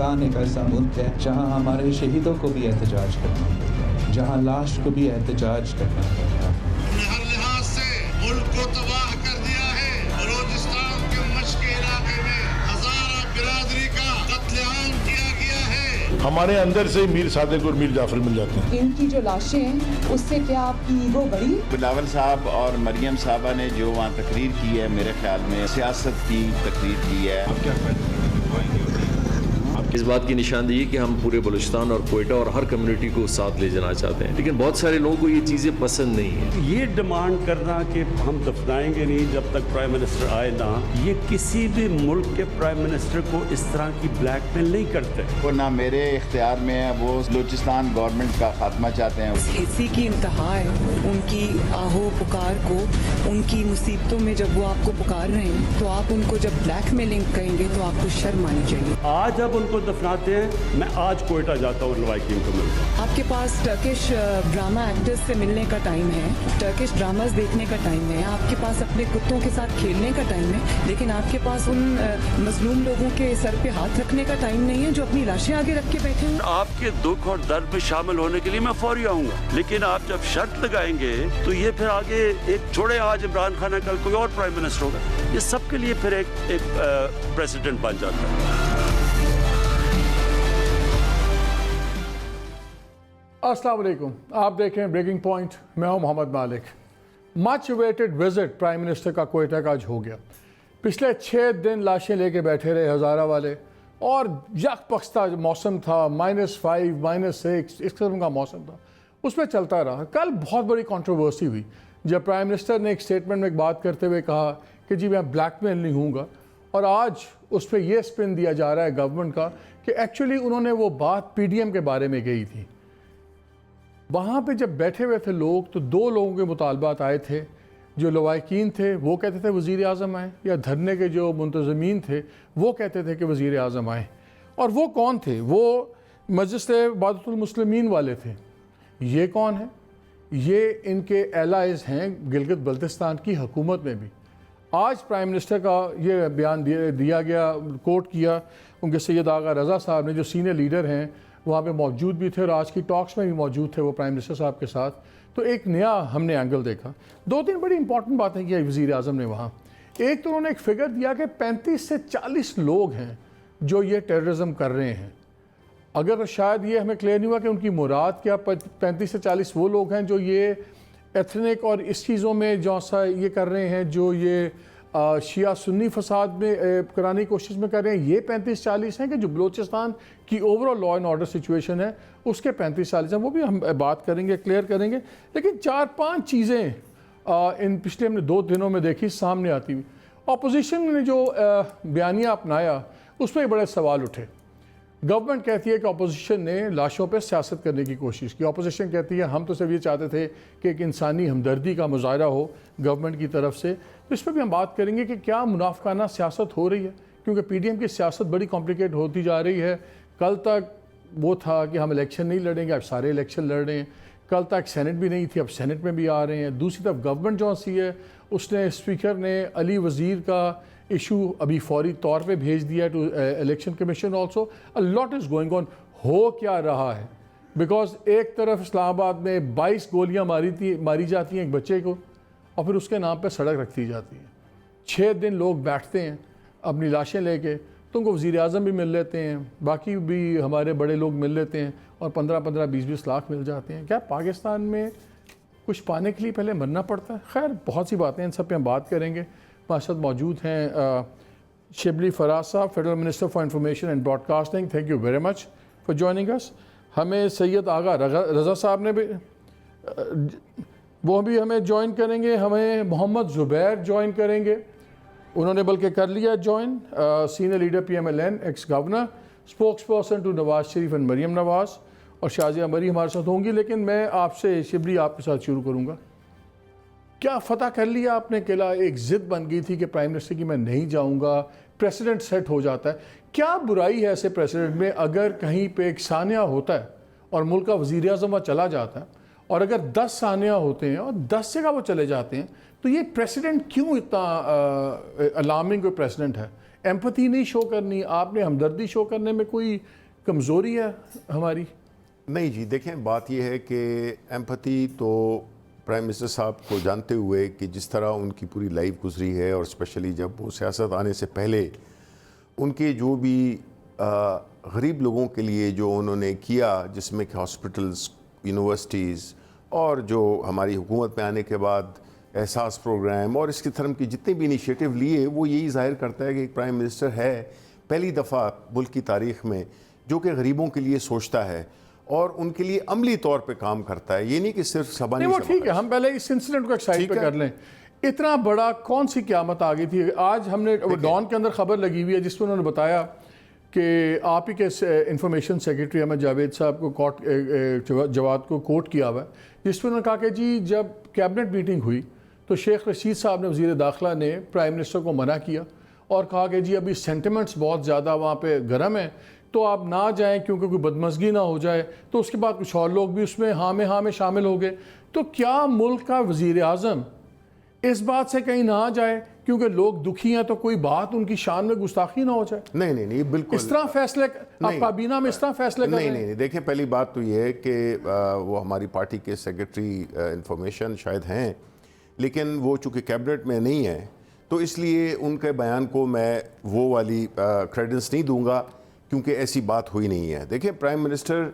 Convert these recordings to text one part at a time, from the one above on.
पाकिस्तान एक ऐसा मुल्क है जहाँ हमारे शहीदों को भी एहतजाज करना पड़ता, जहाँ लाश को भी एहतजाज करना पड़ता। हर लिहाज से मुल्क को तबाह कर दिया है। बलोचिस्तान के मश्क इलाके में हजारा बिरादरी का कत्लेआम किया गया है। हमारे अंदर से मीर सादिक और मीर जाफर मिल जाते हैं। इनकी जो लाशें हैं उससे क्या आपकी ईगो बढ़ी? बिलावल साहब और मरियम साहबा ने जो वहाँ तकरीर की है, मेरे ख्याल में सियासत की तकरीर की है। आप क्या इस बात की निशानदेही कि हम पूरे बलूचिस्तान और कोयटा और हर कम्युनिटी को साथ ले जाना चाहते हैं, लेकिन बहुत सारे लोगों को ये चीज़ें पसंद नहीं है। ये डिमांड करना कि हम दफनाएंगे नहीं जब तक प्राइम मिनिस्टर आए ना, ये किसी भी मुल्क के प्राइम मिनिस्टर को इस तरह की ब्लैकमेल नहीं करते। वो ना मेरे इख्तियार में है, वो बलूचिस्तान गवर्नमेंट का खात्मा चाहते हैं। इसी की इंतहा है उनकी आहो पुकार को, उनकी मुसीबतों में जब वो आपको पुकार रहे हैं तो आप उनको जब ब्लैकमेलिंग कहेंगे तो आपको शर्म आनी चाहिए। आज अब उनको दफनाते हैं, मैं आज कोयटा जाता हूँ लवाकिन को मिलता हूँ। आपके पास टर्किश ड्रामा एक्टर्स से मिलने का टाइम है, टर्किश ड्रामास देखने का टाइम है, आपके पास अपने कुत्तों के साथ खेलने का टाइम है, लेकिन आपके पास उन मजलूम लोगों के सर पे हाथ रखने का टाइम नहीं है जो अपनी लाशें आगे रख के बैठे हैं। आपके दुख और दर्द में शामिल होने के लिए मैं फौरी आऊंगा, लेकिन आप जब शर्त लगाएंगे तो ये फिर आगे एक छोड़े आज इमरान खान कल कोई और प्राइम मिनिस्टर होगा, ये सबके लिए फिर एक प्रेसिडेंट बन जाता है। अस्सलाम वालेकुम, आप देखें ब्रेकिंग पॉइंट। मैं हूं मोहम्मद मालिक। Much awaited visit prime minister का कोयटा का आज हो गया। पिछले 6 दिन लाशें लेके बैठे रहे हज़ारा वाले और यकपख्ता मौसम था, -5 -6 इस किस्म का मौसम था, उसमें चलता रहा। कल बहुत बड़ी कंट्रोवर्सी हुई जब प्राइम मिनिस्टर ने एक स्टेटमेंट में एक बात करते हुए कहा कि जी मैं ब्लैकमेल नहीं हूँगा, और आज उस पर यह स्पिन दिया जा रहा है गवर्नमेंट का कि एक्चुअली उन्होंने वो बात PDM के बारे में कही थी। वहाँ पे जब बैठे हुए थे लोग तो 2 लोगों के मुतालबात आए थे। जो लवाकिन थे वो कहते थे वज़ीर आज़म आए, या धरने के जो मुंतज़मीन थे वो कहते थे कि वज़ीर आज़म आए। और वो कौन थे? वो मजलिस इबादतुल मुस्लिमीन वाले थे। ये कौन है? ये इनके एलाइज़ हैं गिलगित बल्तिस्तान की हुकूमत में भी। आज प्राइम मिनिस्टर का ये बयान दिया गया, कोट किया उनके सैयद आगा रज़ा साहब ने, जो सीनियर लीडर हैं वहाँ पे मौजूद भी थे और आज की टॉक्स में भी मौजूद थे वो प्राइम मिनिस्टर साहब के साथ। तो एक नया हमने एंगल देखा। 2-3 बड़ी इंपॉर्टेंट बातें की वज़ीर आज़म ने वहाँ। एक तो उन्होंने एक फ़िगर दिया कि 35 से 40 लोग हैं जो ये टेररिज्म कर रहे हैं। अगर शायद ये हमें क्लियर नहीं हुआ कि उनकी मुराद क्या, 35 से 40 वो लोग हैं जो ये एथनिक और इस चीज़ों में जो सा ये कर रहे हैं, जो ये शिया सुन्नी फसाद में कराने की कोशिश में कर रहे हैं। ये 35-40 हैं कि जो बलूचिस्तान की overall law and order situation है उसके 35-40 हैं। वो भी हम बात करेंगे, क्लियर करेंगे। लेकिन 4-5 चीज़ें इन पिछले हमने 2 दिनों में देखी सामने आती हुई। अपोजिशन ने जो बयानिया अपनाया उस पर बड़े सवाल उठे। गवर्नमेंट कहती है कि अपोजिशन ने लाशों पर सियासत करने की कोशिश की। अपोजिशन कहती है हम तो सिर्फ ये चाहते थे कि एक इंसानी हमदर्दी का मुजाहरा हो गवर्नमेंट की तरफ से। तो इस पर भी हम बात करेंगे कि क्या मुनाफिकाना सियासत हो रही है, क्योंकि PDM की सियासत बड़ी कॉम्प्लिकेट होती जा रही है। कल तक वो था कि हम इलेक्शन नहीं लड़ेंगे, अब सारे इलेक्शन लड़ रहे हैं। कल तक सेनेट भी नहीं थी, अब सेनेट में भी आ रहे हैं। दूसरी तरफ गवर्नमेंट जो सी है उसने स्पीकर ने अली वज़ीर का इशू अभी फौरी तौर पे भेज दिया to election commission. Also a lot is going on. हो क्या रहा है? बिकॉज एक तरफ इस्लामाबाद में 22 गोलियाँ मारी जाती हैं एक बच्चे को, और फिर उसके नाम पे सड़क रख दी जाती है। 6 दिन लोग बैठते हैं अपनी लाशें लेके, तो उनको वज़ीर आज़म भी मिल लेते हैं, बाकी भी हमारे बड़े लोग मिल लेते हैं, और 15-15, 20-20 लाख मिल जाते हैं। क्या पाकिस्तान में कुछ पाने के लिए पहले मरना पड़ता है? खैर बहुत सी बातें, इन सब पे हम बात करेंगे। हमारे साथ मौजूद हैं शिबली फराज साहब, federal minister for information and broadcasting. Thank you very much for joining us. हमें सैयद आगा रज़ा साहब ने भी वो भी हमें ज्वाइन करेंगे। हमें मोहम्मद ज़ुबैर ज्वाइन करेंगे, उन्होंने बल्कि कर लिया join. Senior leader PMLN, ex governor, spokesperson to Nawaz Sharif and Maryam Nawaz, और शाजिया मरी हमारे साथ होंगी। लेकिन मैं आपसे शिबली आपके साथ शुरू करूँगा। क्या फ़तह कर लिया आपने किला? एक ज़िद बन गई थी कि प्राइम मिनिस्टर की मैं नहीं जाऊँगा, प्रेसिडेंट सेट हो जाता है। क्या बुराई है ऐसे प्रेसिडेंट में अगर कहीं पे एक सानिया होता है और मुल्क का वज़ीर आज़म वहाँ चला जाता है, और अगर 10 सानिया होते हैं और 10 जगह वो चले जाते हैं, तो ये प्रेसिडेंट क्यों इतना अलार्मिंग कोई प्रेसिडेंट है? एम्पैथी नहीं शो करनी, आपने हमदर्दी शो करने में कोई कमज़ोरी है हमारी? नहीं जी, देखें बात यह है कि एम्पैथी तो प्राइम मिनिस्टर साहब को जानते हुए कि जिस तरह उनकी पूरी लाइफ गुजरी है और स्पेशली जब वो सियासत आने से पहले उनके जो भी गरीब लोगों के लिए जो उन्होंने किया, जिसमें कि हॉस्पिटल्स, यूनिवर्सिटीज़ और जो हमारी हुकूमत में आने के बाद एहसास प्रोग्राम और इसकी तरह के जितने भी इनिशिएटिव लिए, वो यही जाहिर करता है कि एक प्राइम मिनिस्टर है पहली दफ़ा मुल्क की तारीख़ में जो कि गरीबों के लिए सोचता है और उनके लिए अमली तौर पे काम करता है। ये नहीं कि सिर्फ ज़बानी। नहीं, वो ठीक है, हम पहले इस इंसिडेंट को एक साइड पे कर लें। इतना बड़ा कौन सी क़यामत आ गई थी? आज हमने डॉन के अंदर खबर लगी हुई है जिसमें उन्होंने बताया कि आप ही के इंफॉर्मेशन सेक्रेटरी अहमद जावेद साहब को जवाद को कोट किया हुआ है, जिसमें उन्होंने कहा कि जी जब कैबिनेट मीटिंग हुई तो शेख रशीद साहब ने, वज़ीर दाखिला ने प्राइम मिनिस्टर को मना किया और कहा कि जी अभी सेंटिमेंट्स बहुत ज़्यादा वहाँ पे गर्म है तो आप ना जाएं क्योंकि कोई बदमज़गी ना हो जाए। तो उसके बाद कुछ और लोग भी उसमें हाँ में शामिल हो गए। तो क्या मुल्क का वज़ीर आज़म इस बात से कहीं ना जाए क्योंकि लोग दुखी हैं तो कोई बात उनकी शान में गुस्ताखी ना हो जाए? नहीं, बिल्कुल इस तरह फैसले आप काबीना में इस तरह फैसले कर रहे हैं? नहीं, देखिए पहली बात तो ये है कि वो हमारी पार्टी के सेक्रेटरी इंफॉर्मेशन शायद हैं, लेकिन वो चूँकि कैबिनेट में नहीं है तो इसलिए उनके बयान को मैं वो वाली क्रेडेंस नहीं दूंगा क्योंकि ऐसी बात हुई नहीं है। देखिए प्राइम मिनिस्टर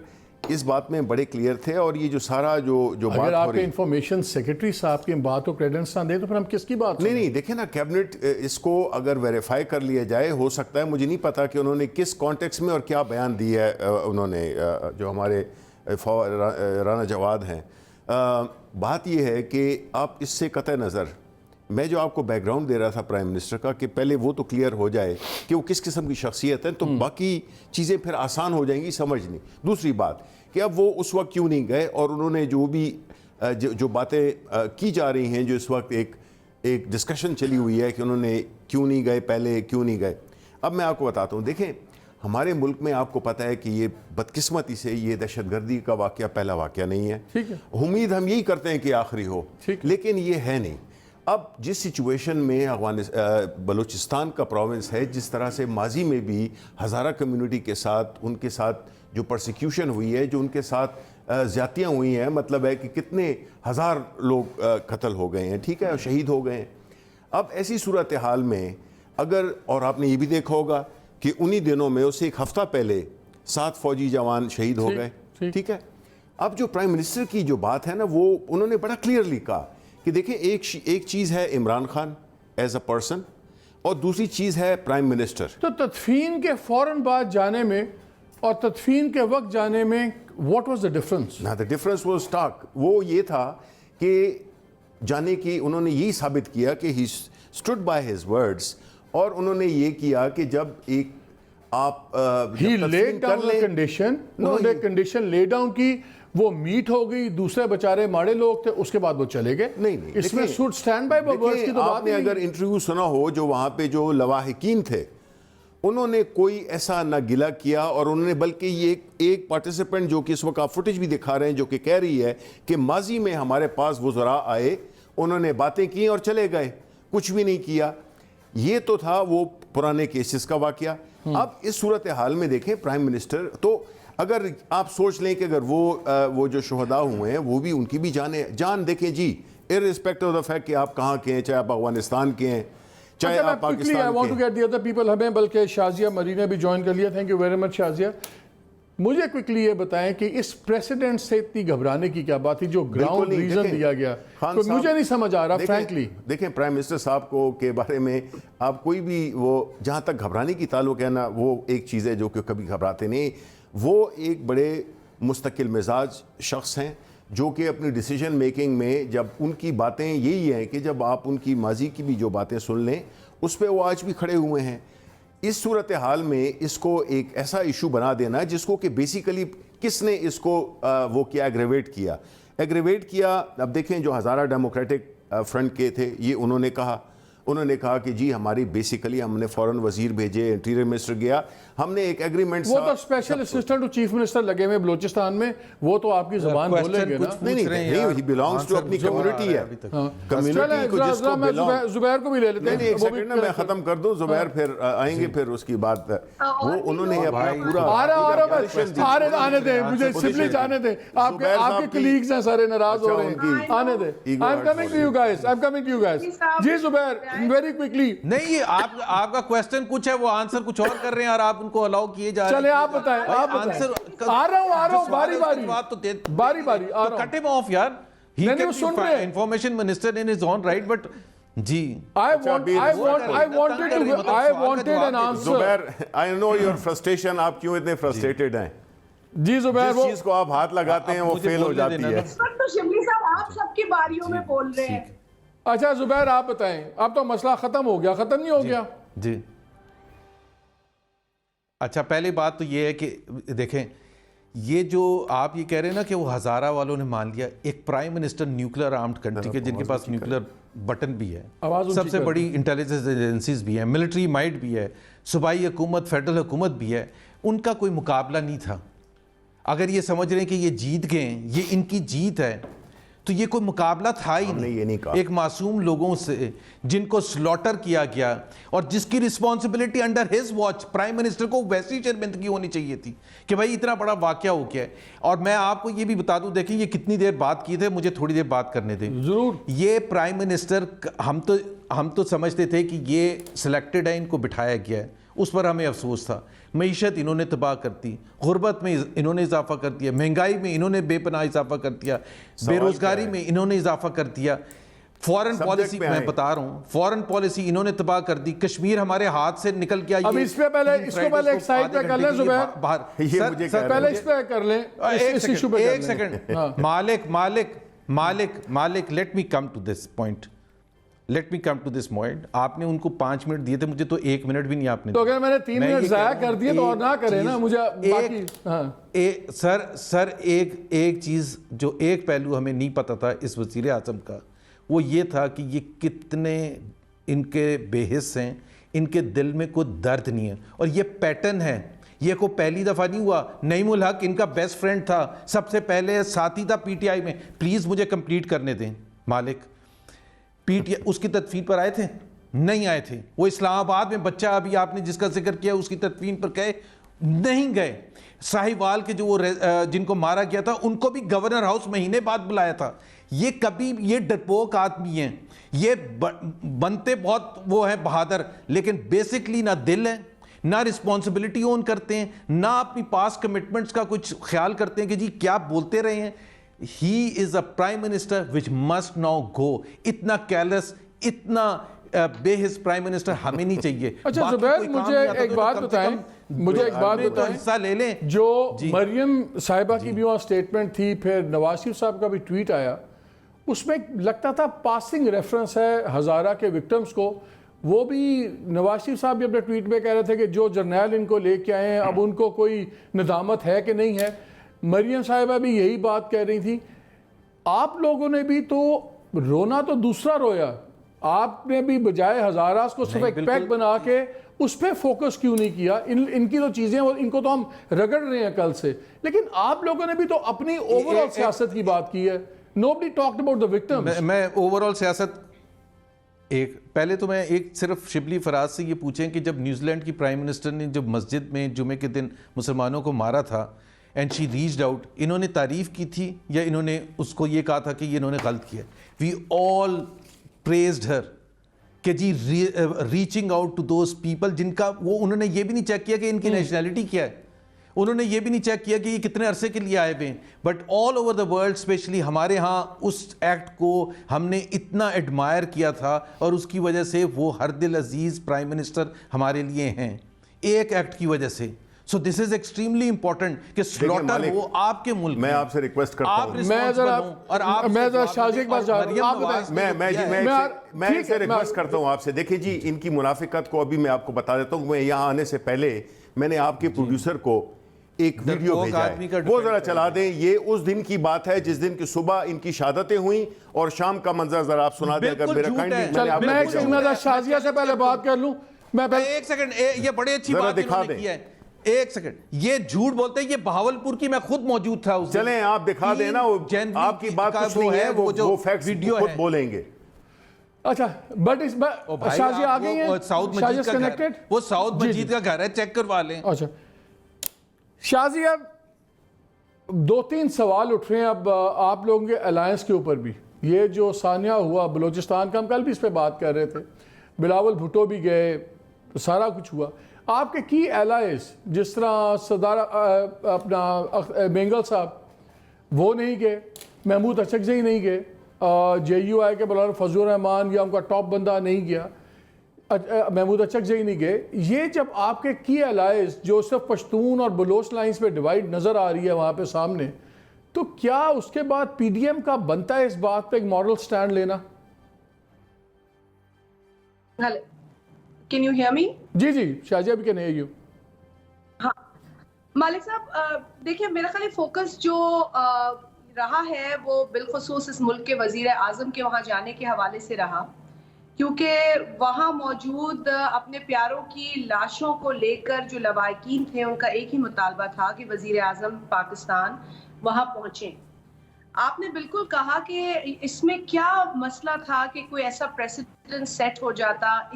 इस बात में बड़े क्लियर थे और ये जो सारा जो बात हो रही, आपके इंफॉर्मेशन सेक्रेटरी साहब की बात को क्रेडेंस ना दे तो फिर हम किसकी बात? नहीं, देखिए ना, कैबिनेट इसको अगर वेरीफाई कर लिया जाए, हो सकता है, मुझे नहीं पता कि उन्होंने किस कॉन्टेक्स्ट में और क्या बयान दिया है उन्होंने, जो हमारे राना जवाद हैं। बात यह है कि आप इससे कतई नज़र, मैं जो आपको बैकग्राउंड दे रहा था प्राइम मिनिस्टर का कि पहले वो तो क्लियर हो जाए कि वो किस किस्म की शख्सियत है, तो बाकी चीज़ें फिर आसान हो जाएंगी समझनी। दूसरी बात कि अब वो उस वक्त क्यों नहीं गए और उन्होंने जो भी जो बातें की जा रही हैं, जो इस वक्त एक डिस्कशन चली हुई है कि उन्होंने क्यों नहीं गए, पहले क्यों नहीं गए। अब मैं आपको बताता हूँ, देखें हमारे मुल्क में आपको पता है कि ये बदकिस्मती से ये दहशतगर्दी का वाक़या पहला वाक़या नहीं है। ठीक है, उम्मीद हम यही करते हैं कि आखिरी हो, लेकिन ये है नहीं। अब जिस सिचुएशन में बलूचिस्तान का प्रोविंस है, जिस तरह से माजी में भी हज़ारा कम्युनिटी के साथ, उनके साथ जो परसिक्यूशन हुई है, जो उनके साथ ज़्यादतियाँ हुई हैं, मतलब है कि कितने हज़ार लोग कत्ल हो गए हैं, ठीक है, और शहीद हो गए हैं। अब ऐसी सूरत हाल में अगर, और आपने ये भी देखा होगा कि उन्हीं दिनों में उससे एक हफ़्ता पहले 7 फौजी जवान शहीद हो गए, ठीक है। अब जो प्राइम मिनिस्टर की जो बात है ना, वो उन्होंने बड़ा क्लियरली कहा कि देखिए एक चीज़ है Imran Khan as a person और दूसरी चीज़ है प्राइम मिनिस्टर। तो तदफीन के फ़ौरन बाद जाने में और तदफीन के वक्त जाने में व्हाट वाज द डिफरेंस? ना, द डिफरेंस वाज स्टार्क। वो ये था कि जाने की उन्होंने यही साबित किया कि he stood by his words, और उन्होंने ये किया कि जब एक आप ही लेड डाउन कंडीशन, उन्होंने कंडीशन ले डाउन की, वो मीट हो गई, दूसरे बेचारे माड़े लोग थे, उसके बाद वो चले गए। नहीं, इसमें शुड स्टैंड बाय वर्ड्स की तो बात नहीं। अगर इंटरव्यू सुना हो जो वहां पे जो लवाहिकीन थे, उन्होंने कोई ऐसा ना गिला किया, और उन्होंने बल्कि ये एक पार्टिसिपेंट जो कि इस वक्त आप फुटेज भी दिखा रहे हैं, जो कि कह रही है कि माजी में हमारे पास वज़रा आए, उन्होंने बातें की और चले गए, कुछ भी नहीं किया। ये तो था वो पुराने केसेस का वाकया। अब इस सूरत हाल में देखें प्राइम मिनिस्टर, तो अगर आप सोच लें कि अगर वो जो शहदा हुए हैं वो भी, उनकी भी जान देखें जी, इर्रिस्पेक्टिव ऑफ द फैक्ट कि आप कहाँ के हैं, चाहे आप अफगानिस्तान के हैं, चाहे आप पाकिस्तान के। I want to get the other people, हमें बल्कि शाजिया मरी ने भी ज्वाइन कर लिया। Thank you very much Shazia. मुझे क्विकली ये बताएं कि इस प्रेसिडेंट से इतनी घबराने की क्या बात थी, जो ग्राउंड रीजन दिया गया, तो मुझे नहीं समझ आ रहा फ्रैंकली। देखें प्राइम मिनिस्टर साहब को के बारे में आप कोई भी, वो जहाँ तक घबराने की ताल्लुक है ना, वो एक चीज़ है जो कि कभी घबराते नहीं। वो एक बड़े मुस्तकिल मिजाज शख्स हैं जो कि अपनी डिसीजन मेकिंग में, जब उनकी बातें यही हैं कि जब आप उनकी माजी की भी जो बातें सुन लें, उस पर वो आज भी खड़े हुए हैं। इस सूरत हाल में इसको एक ऐसा इशू बना देना जिसको कि बेसिकली किसने इसको वो किया, एग्रेवेट किया। अब देखें जो हज़ारा डेमोक्रेटिक फ्रंट के थे, ये उन्होंने कहा, उन्होंने कहा कि जी हमारी बेसिकली हमने फॉरेन वजीर भेजे, इंटीरियर मिनिस्टर गया, हमने एक एग्रीमेंट। वो तो special assistant to chief minister लगे हुए बलोचिस्तान में, वो तो आपकी जुबान बोलेंगे ना। नहीं, ही बिलोंग्स टू अपनी कम्युनिटी है, कम्युनिटी को जिसको बिलोंग। जुबैर को भी ले लेते हैं। नहीं, एक सेकंड ना, मैं खत्म कर दूं, जुबैर फिर आएंगे, फिर उसकी बात। वो उन्होंने अपना पूरा आने दे, मुझे सिंपली जाने दे, आपके कलीग्स हैं सारे नाराज हो रहे हैं, आने दे। I am coming to you guys, जी जुबैर वेरी क्विकली। नहीं, ये आपका क्वेश्चन कुछ है, वो आंसर कुछ और कर रहे हैं और आप उनको अलाउ किए जा रहे हैं। चले आप बताएं, आंसर आ रहा हूं बारी बारी कट हिम ऑफ यार, he can be information minister in his own right, but ji I wanted an answer. Zubair, I know your frustration, आप क्यों इतने फ्रस्ट्रेटेड हैं? जी जुबैर, जिस चीज को आप हाथ लगाते हैं वो फेल हो जाती है। तो शिबली साहब आप सबकी बारियों में बोल रहे हैं। अच्छा जुबैर आप बताएं, अब तो मसला खत्म हो गया, खत्म नहीं हो गया? जी अच्छा, पहली बात तो ये है कि देखें, ये जो आप ये कह रहे हैं ना कि वो हज़ारा वालों ने मान लिया, एक prime minister nuclear armed country के जिनके पास न्यूक्लियर बटन भी है, सबसे बड़ी इंटेलिजेंस एजेंसीज भी है, मिलिट्री माइट भी है, सूबाई हुकूमत, फेडरल हुकूमत भी है, उनका कोई मुकाबला नहीं था। अगर ये समझ रहे हैं कि ये जीत गए, ये इनकी जीत है, तो ये कोई मुकाबला था ही नहीं। ये नहीं कहा। एक मासूम लोगों से जिनको स्लॉटर किया गया और जिसकी responsibility under his watch, prime minister को वैसी शर्मिंदगी होनी चाहिए थी कि भाई इतना बड़ा वाकया हो गया है। और मैं आपको ये भी बता दूं, देखिए ये कितनी देर बात की थे, मुझे थोड़ी देर बात करने दें जरूर। ये प्राइम मिनिस्टर, हम तो समझते थे कि ये सिलेक्टेड है, इनको बिठाया गया है, उस पर हमें अफसोस था। मईशत इन्होंने तबाह कर दी, गुर्बत में इन्होंने इजाफा कर दिया, महंगाई में इन्होंने बेपनाह इजाफा कर दिया, बेरोजगारी में इन्होंने इजाफा कर दिया, फॉरेन पॉलिसी मैं बता रहा हूँ, फॉरेन पॉलिसी इन्होंने तबाह कर दी, कश्मीर हमारे हाथ से निकल गया। अब इसको पहले एक साइड पे कर लें जुबैर, पहले इस पे कर लें, एक second, Malik let me come to this point. आपने उनको 5 मिनट दिए थे, मुझे तो 1 मिनट भी नहीं आपने। तो अगर मैंने 3 मिनट जाया कर दिए तो और ना करें ना, मुझे बाकी सर एक चीज जो एक पहलू हमें नहीं पता था इस वजीर आज़म का, वो ये था कि ये कितने इनके बेहिस हैं, इनके दिल में कोई दर्द नहीं है, और ये पैटर्न है, ये को पहली दफा नहीं हुआ। नईमुल हक इनका बेस्ट फ्रेंड था, सबसे पहले साथी था पीटीआई में। प्लीज मुझे कंप्लीट करने दें मालिक। पीटीआई उसकी तदफीन पर आए थे? नहीं आए थे। वो इस्लामाबाद में बच्चा अभी आपने जिसका जिक्र किया उसकी तदफीन पर गए? नहीं गए। साहिवाल के जो वो जिनको मारा गया था उनको भी गवर्नर हाउस महीने बाद बुलाया था। ये डरपोक आदमी हैं, ये बनते बहुत वो है बहादुर, लेकिन बेसिकली ना दिल है, ना रिस्पॉन्सिबिलिटी ओन करते हैं, ना अपनी पास कमिटमेंट्स का कुछ ख्याल करते हैं कि जी क्या बोलते रहे हैं। He is a prime minister which must now go. इतना careless, इतना बेहिस प्राइम मिनिस्टर हमें नहीं चाहिए। अच्छा जुबैर, मुझे एक बात बताएं, हिस्सा ले लें। जो मरियम साहिबा की भी वहाँ स्टेटमेंट थी, फिर नवाज शरीफ साहब का भी ट्वीट आया, उसमें लगता था पासिंग रेफरेंस है हज़ारा के विक्टिम्स को। वो भी नवाज शरीफ साहब भी अपने ट्वीट में कह रहे थे कि जो जर्नैल इनको लेके आए हैं, अब उनको कोई नदामत है कि नहीं है। मरियम साहिबा भी यही बात कह रही थी। आप लोगों ने भी तो रोना तो दूसरा रोया, आपने भी बजाय हज़ारा को सिर्फ एक पैक बना के उस पर फोकस क्यों नहीं किया? इनकी तो चीज़ें, इनको तो हम रगड़ रहे हैं कल से, लेकिन आप लोगों ने भी तो अपनी ओवरऑल सियासत की बात की है। Nobody talked about the victims. मैं ओवरऑल सियासत पहले तो मैं एक सिर्फ शिबली फराज से ये पूछें कि जब न्यूजीलैंड की प्राइम मिनिस्टर ने जब मस्जिद में जुमे के दिन मुसलमानों को मारा था एंड शी रीच्ड आउट, इन्होंने तारीफ की थी या इन्होंने उसको ये कहा था कि ये इन्होंने गलत किया? वी ऑल प्रेज्ड हर कि जी reaching out to those people जिनका वो, उन्होंने ये भी नहीं चेक किया कि इनकी नेशनैलिटी क्या है, उन्होंने ये भी नहीं चेक किया कि ये कितने अरसे के लिए आए हुए हैं। But all over the world, specially हमारे यहाँ, उस एक्ट को हमने इतना एडमायर किया था और उसकी वजह से वो हर दिल अजीज प्राइम मिनिस्टर हमारे लिए हैं, एक एक्ट की वजह से। So this is extremely important कि स्लॉटर हो आपके मुल्क। मैं आपसे रिक्वेस्ट करता हूं, मैं इससे रिक्वेस्ट करता हूं आपसे। देखिए जी, इनकी मुनाफिकत को अभी मैं आपको बता देता हूं। मैं यहाँ आने से पहले मैंने आपके प्रोड्यूसर को एक वीडियो भेजा है, वो जरा चला दें। ये उस दिन की बात है जिस दिन की सुबह इनकी शहादतें हुई, और शाम का मंजर जरा आप सुना दें अगर मेरा काइंडली। मैं शाजिया से पहले बात कर लूं, मैं एक सेकंड, ये बड़ी अच्छी बात इन्होंने की है। एक सेकंड, ये झूठ बोलते हैं, ये बहावलपुर की मैं खुद मौजूद था उस दिन। चलें आप दिखा देना, वो आपकी बात कुछ नहीं है, वो फैक्ट्स वीडियो खुद बोलेंगे। अच्छा, बट इस शाजिया आ गई है, साउथ मस्जिद का घर, वो साउथ मस्जिद का घर है, चेक करवा लें। अच्छा शाजिया, 2-3 सवाल उठ रहे हैं अब आप लोगों के अलायंस के ऊपर भी। ये जो सानिया हुआ बलूचिस्तान का, हम कल भी इस पर बात कर रहे थे, बिलावल भुट्टो भी गए, तो सारा कुछ हुआ। आपके की एलाइज जिस तरह सरदार अपना बेंगल साहब, वो नहीं गए, महमूद अचकज़ई नहीं गए, JUI के बुलार फजलुर रहमान या उनका टॉप बंदा नहीं गया, महमूद अचकज़ई नहीं गए। ये जब आपके की एलाइज जो सिर्फ पश्तून और बलोच लाइन्स पे डिवाइड नज़र आ रही है वहाँ पे सामने, तो क्या उसके बाद PDM का बनता है इस बात पे एक मॉरल स्टैंड लेना? Can you hear me? जी शाजिया भी कैन हियर यू। हाँ मालिक साहब, देखिए मेरा खाली फोकस जो रहा है वो बिलखुसूस इस मुल्क के वजीर आजम के वहाँ जाने के हवाले से रहा, क्योंकि वहाँ मौजूद अपने प्यारों की लाशों को लेकर जो लवाकिन थे उनका एक ही मुतालबा था कि वजीर आजम पाकिस्तान वहाँ पहुँचे। आपने बिल्कुल कहा कि इसमें क्या मसला था कि कोई ऐसा प्रेसिडेंट सेट हो जाता,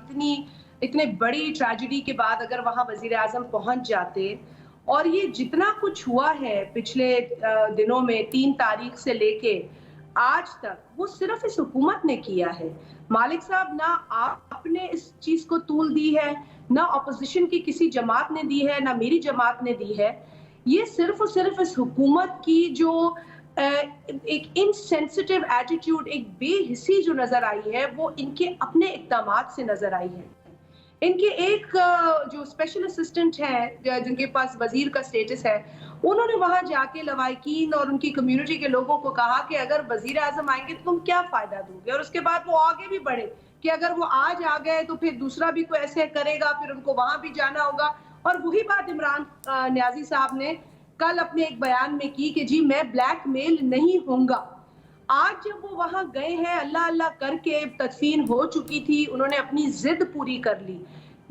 इतने बड़ी ट्रेजेडी के बाद अगर वहाँ वजीर आजम पहुँच जाते। और ये जितना कुछ हुआ है पिछले दिनों में 3 तारीख से लेके आज तक, वो सिर्फ इस हुकूमत ने किया है मालिक साहब। ना आपने इस चीज को तूल दी है, ना अपोजिशन की किसी जमात ने दी है, ना मेरी जमात ने दी है। ये सिर्फ और सिर्फ इस हुकूमत की जो एक इनसेंसिटिव एटीट्यूड, एक बेहिसी जो नजर आई है, वो इनके अपने इक़दामात से नजर आई है। इनके एक जो स्पेशल असिस्टेंट हैं जिनके पास वजीर का स्टेटस है, उन्होंने वहां जाके लवाकिन और उनकी कम्युनिटी के लोगों को कहा कि अगर वजीर आजम आएंगे तो तुम क्या फायदा दोगे। और उसके बाद वो आगे भी बढ़े कि अगर वो आज आ गए तो फिर दूसरा भी कोई ऐसे करेगा, फिर उनको वहां भी जाना होगा। और वही बात इमरान न्याजी साहब ने कल अपने एक बयान में की कि जी मैं ब्लैकमेल नहीं होऊंगा। आज जब वो वहां गए हैं, अल्लाह अल्लाह करके तदफीन हो चुकी थी, उन्होंने अपनी जिद पूरी कर ली।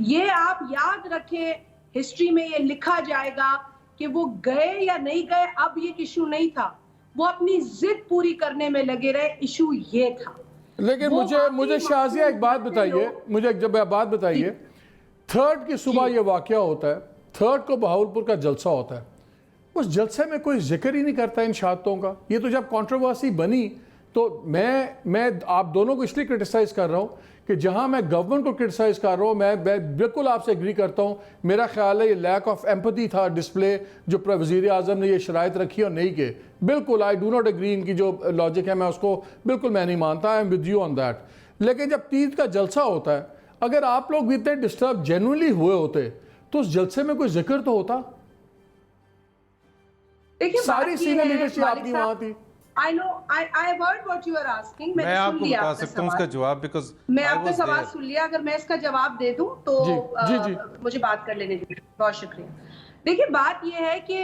ये आप याद रखें, हिस्ट्री में ये लिखा जाएगा कि वो गए या नहीं गए, अब ये इशू नहीं था, वो अपनी जिद पूरी करने में लगे रहे, इशू ये था। लेकिन मुझे शाजिया एक बात बताइए, मुझे जब बात बताइए, 3rd की सुबह ये वाकया होता है, 3rd को बहावलपुर का जलसा होता है, उस जलसे में कोई जिक्र ही नहीं करता इन शहादतों का। ये तो जब कंट्रोवर्सी बनी तो मैं आप दोनों को इसलिए क्रिटिसाइज़ कर रहा हूँ कि जहाँ मैं गवर्नमेंट को क्रिटिसाइज़ कर रहा हूँ, मैं बिल्कुल आपसे एग्री करता हूँ। मेरा ख्याल है ये लैक ऑफ एम्पैथी था डिस्प्ले जो वज़ीर आज़म ने ये शराइत रखी और नहीं के, बिल्कुल आई डू नॉट एग्री। इनकी जो लॉजिक है मैं उसको बिल्कुल मैं नहीं मानता, I am with you on that. लेकिन जब 3 का जलसा होता है, अगर आप लोग भी इतने डिस्टर्ब जेन्युइनली हुए होते तो उस जलसे में कोई जिक्र तो होता। सारी सीनियर लीडरशिप आपकी वहां थी। I know, I have heard what you are asking. मैं आपको बता सकता हूँ उसका जवाब, because मैं आपका सवाल सुन लिया। अगर मैं इसका जवाब दे दूं तो जी। मुझे बात कर लेने दीजिए। बहुत शुक्रिया। देखिए बात यह है कि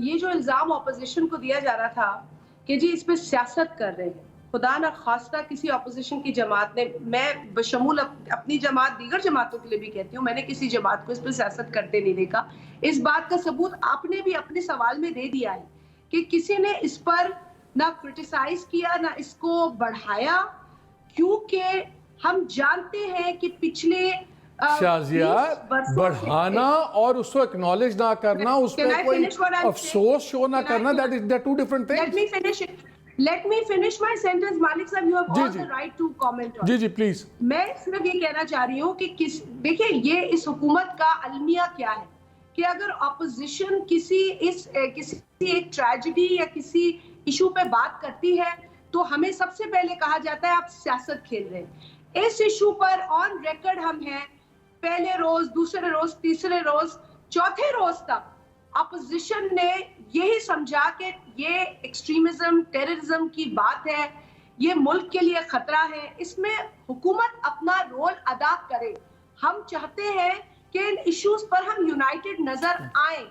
ये जो इल्जाम ऑपोजिशन को दिया जा रहा था कि जी इस पे सियासत कर रहे हैं, खुदा ना खास्ता किसी ऑपोजिशन की जमात ने, मैं बशमूल अपनी जमात दीगर जमातों के लिए भी कहती हूँ, मैंने किसी जमात को इस पर सियासत करते नहीं देखा। इस बात का सबूत आपने भी अपने सवाल में दे दिया है कि किसी ने इस पर ना क्रिटिसाइज किया ना इसको बढ़ाया, क्योंकि हम जानते हैं कि पिछले शाजिया बढ़ाना और उसको एक्नॉलेज ना करना, उस पर कोई अफसोस शो ना करना, that is the 2 different things. Let me finish my sentence, Malik साहब, you have all the right to comment on. जी प्लीज। मैं सिर्फ ये कहना चाह रही हूँ कि देखिए ये इस हुकूमत का अलमिया क्या है कि अगर अपोजिशन किसी एक ट्रेजेडी या किसी इशू पे बात करती है तो हमें सबसे पहले कहा जाता है आप सियासत खेल रहे हैं। इस इशू पर ऑन रिकॉर्ड हम हैं, पहले रोज, दूसरे रोज, तीसरे रोज, चौथे रोज तक अपोजिशन ने यही समझा कि ये एक्सट्रीमिज्म, टेररिज्म की बात है, ये मुल्क के लिए खतरा है, इसमें हुकूमत अपना रोल अदा करे। हम चाहते हैं कि इन इश्यूज पर हम यूनाइटेड नजर आए,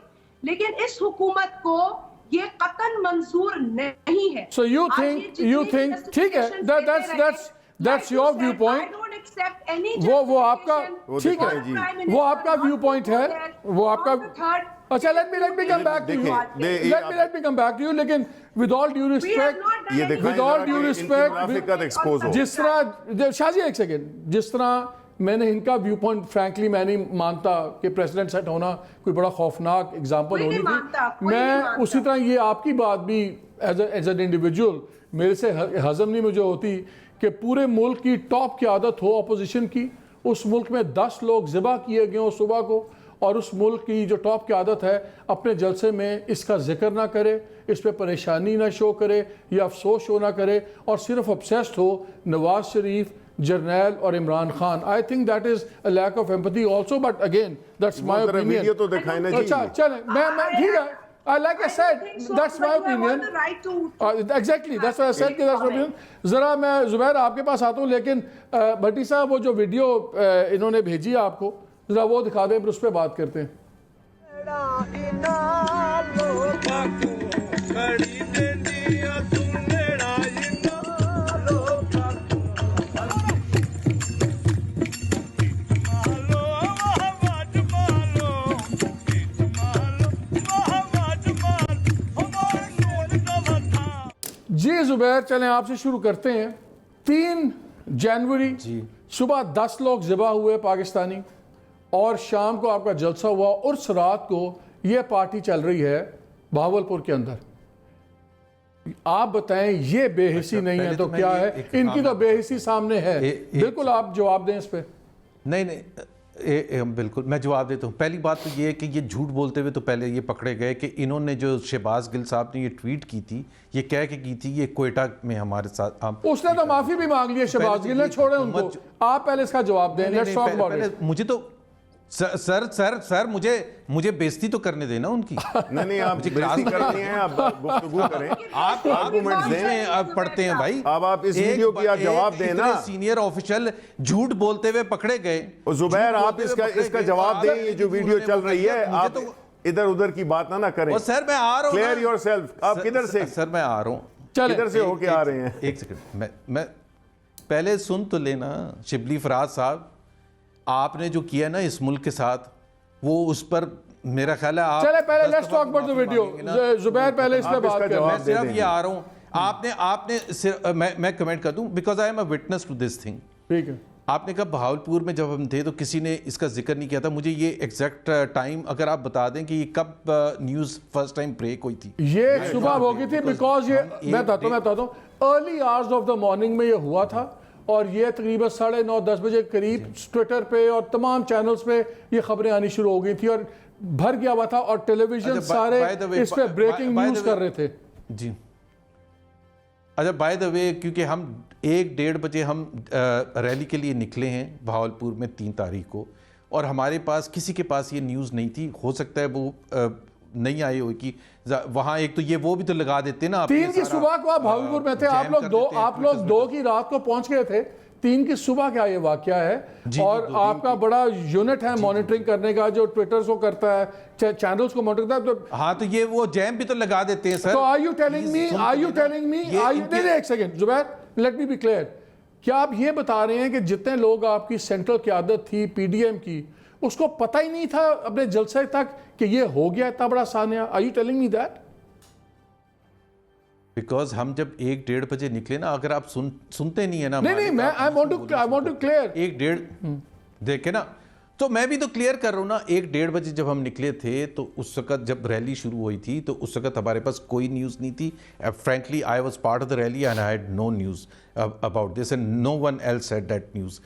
लेकिन इस हुकूमत को ये कतन मंजूर नहीं है। So you think ठीक है, that's your viewpoint. वो आपका ठीक है, वो आपका व्यू पॉइंट है, वो आपका। अच्छा, let me come back to you. Let me come back to you. लेकिन with all due respect, जिस तरह शाजी एक सेकेंड, जिस तरह मैंने इनका व्यू पॉइंट फ्रैंकली मैं नहीं मानता कि प्रेसिडेंट सेट होना कोई बड़ा खौफनाक एग्जाम्पल होनी थी, मैं उसी तरह ये आपकी बात भी एज एन इंडिविजुअल मेरे से हजम नहीं मुझे होती कि पूरे मुल्क की टॉप क़यादत हो अपोजिशन की, उस मुल्क में 10 लोग ज़िबा किए गए हों सुबह को, और उस मुल्क की जो टॉप क़यादत है अपने जलसे में इसका जिक्र ना करे, इस पर परेशानी ना शो करे या अफसोस शो ना करे, और सिर्फ ऑब्सेस्ड हो नवाज शरीफ, जर्नैल और Imran Khan. I think that is a lack of empathy also, but again that's my opinion. तो दिखाई ना जी। अच्छा चलें, मैं ठीक है, like I said, that's my opinion. Exactly, that's why I said that's my opinion. जरा मैं जुबैर आपके पास आता हूँ, लेकिन भट्टी साहब वो जो वीडियो इन्होंने भेजी है आपको, जरा वो दिखा दें, फिर उस पर बात करते हैं। जी जुबैर, चलें आपसे शुरू करते हैं। 3 जनवरी सुबह 10 लोग ज़िबा हुए पाकिस्तानी, और शाम को आपका जलसा हुआ, और उस रात को ये पार्टी चल रही है बहावलपुर के अंदर। आप बताएं, ये बेहिसी नहीं है तो क्या है? इनकी तो बेहिसी सामने है। बिल्कुल, आप जवाब दें इस पे। नहीं, बिल्कुल मैं जवाब देता हूँ। पहली बात तो ये है कि ये झूठ बोलते हुए तो पहले ये पकड़े गए कि इन्होंने जो शहबाज गिल साहब ने ये ट्वीट की थी, ये कह के की थी ये क्वेटा में हमारे साथ। उसने तो माफी भी मांग ली है शहबाज गिल ने, छोड़े उनको। आप पहले इसका जवाब दें। Let's talk about it. मुझे तो सर मुझे बेइज्जती तो करने देना उनकी। नहीं, आप बेइज्जती करनी है, आप गुफ्तगू करें, आप आर्गुमेंट्स दें, आप पढ़ते हैं भाई। अब आप इस वीडियो की आप जवाब दें ना। सीनियर ऑफिशियल झूठ बोलते हुए पकड़े गए। जुबैर, आप इसका जवाब दें। ये जो वीडियो चल रही है, आप इधर उधर की बात ना करें। सर मैं आ रहा हूँ, क्लियर योरसेल्फ। आप किधर से? सर मैं आ रहा हूँ, किधर से होके आ रहे हैं? एक सेकंड, मैं पहले सुन तो लेना। शिबली फराज साहब, आपने जो किया ना इस मुल्क के साथ, वो उस पर मेरा ख्याल है आप चले पहले let's talk about the video. Zubair पहले इस पे बात करें। मैं सिर्फ ये आ रहा हूँ, आपने मैं कमेंट कर दूं because I am a witness to this thing. ठीक है, आपने कहा बहावलपुर में जब हम थे तो किसी ने इसका जिक्र नहीं किया था। मुझे ये एग्जैक्ट टाइम अगर आप बता दें कि ये कब न्यूज़ फर्स्ट टाइम ब्रेक हुई थी। ये सुबह हो गई थी, बिकॉज ये मैं बताता हूँ early hours of the morning में ये हुआ था, और ये तकरीबन 9:30-10 बजे करीब ट्विटर पे और तमाम चैनल्स पे ये खबरें आनी शुरू हो गई थी, और भर गया हुआ था, और टेलीविजन सारे इस पे ब्रेकिंग न्यूज़ कर रहे थे। जी अच्छा, बाय द वे, क्योंकि हम 1-1:30 बजे हम रैली के लिए निकले हैं बहावलपुर में 3 तारीख को, और हमारे पास किसी के पास ये न्यूज़ नहीं थी। हो सकता है वो नहीं आई हो कि वहाँ एक तो ये वो भी तो लगा देते ना। 3 की सुबह को आप भावलपुर में थे, आप लोग 2 की रात को पहुंच गए थे। 3 की सुबह का ये वाकया है, और आपका बड़ा यूनिट है मॉनिटरिंग करने का, जो ट्विटर को करता है, चैनल्स को मॉनिटर करता है। तो हाँ, तो ये वो जैम भी तो लगा देते हैं सर। तो आर यू टेलिंग मी एक second Zubair, let me be clear, क्या आप ये बता रहे हैं कि जितने लोग आपकी सेंट्रल क़यादत थी पीडीएम की, उसको पता ही नहीं था अपने जलसे तक कि ये हो गया इतना बड़ा Sania? Are you telling me that? Because हम जब 1-1:30 बजे निकले ना, अगर आप सुनते नहीं है ना। नहीं, मैं आई वांट टू क्लियर 1-1:30 देखे ना, तो मैं भी तो क्लियर कर रहा हूँ ना। 1-1:30 बजे जब हम निकले थे, तो उस वक्त जब रैली शुरू हुई थी, तो उस वक्त हमारे पास कोई न्यूज़ नहीं थी। Frankly I was part of the rally and I had no news about this and no one else had that news.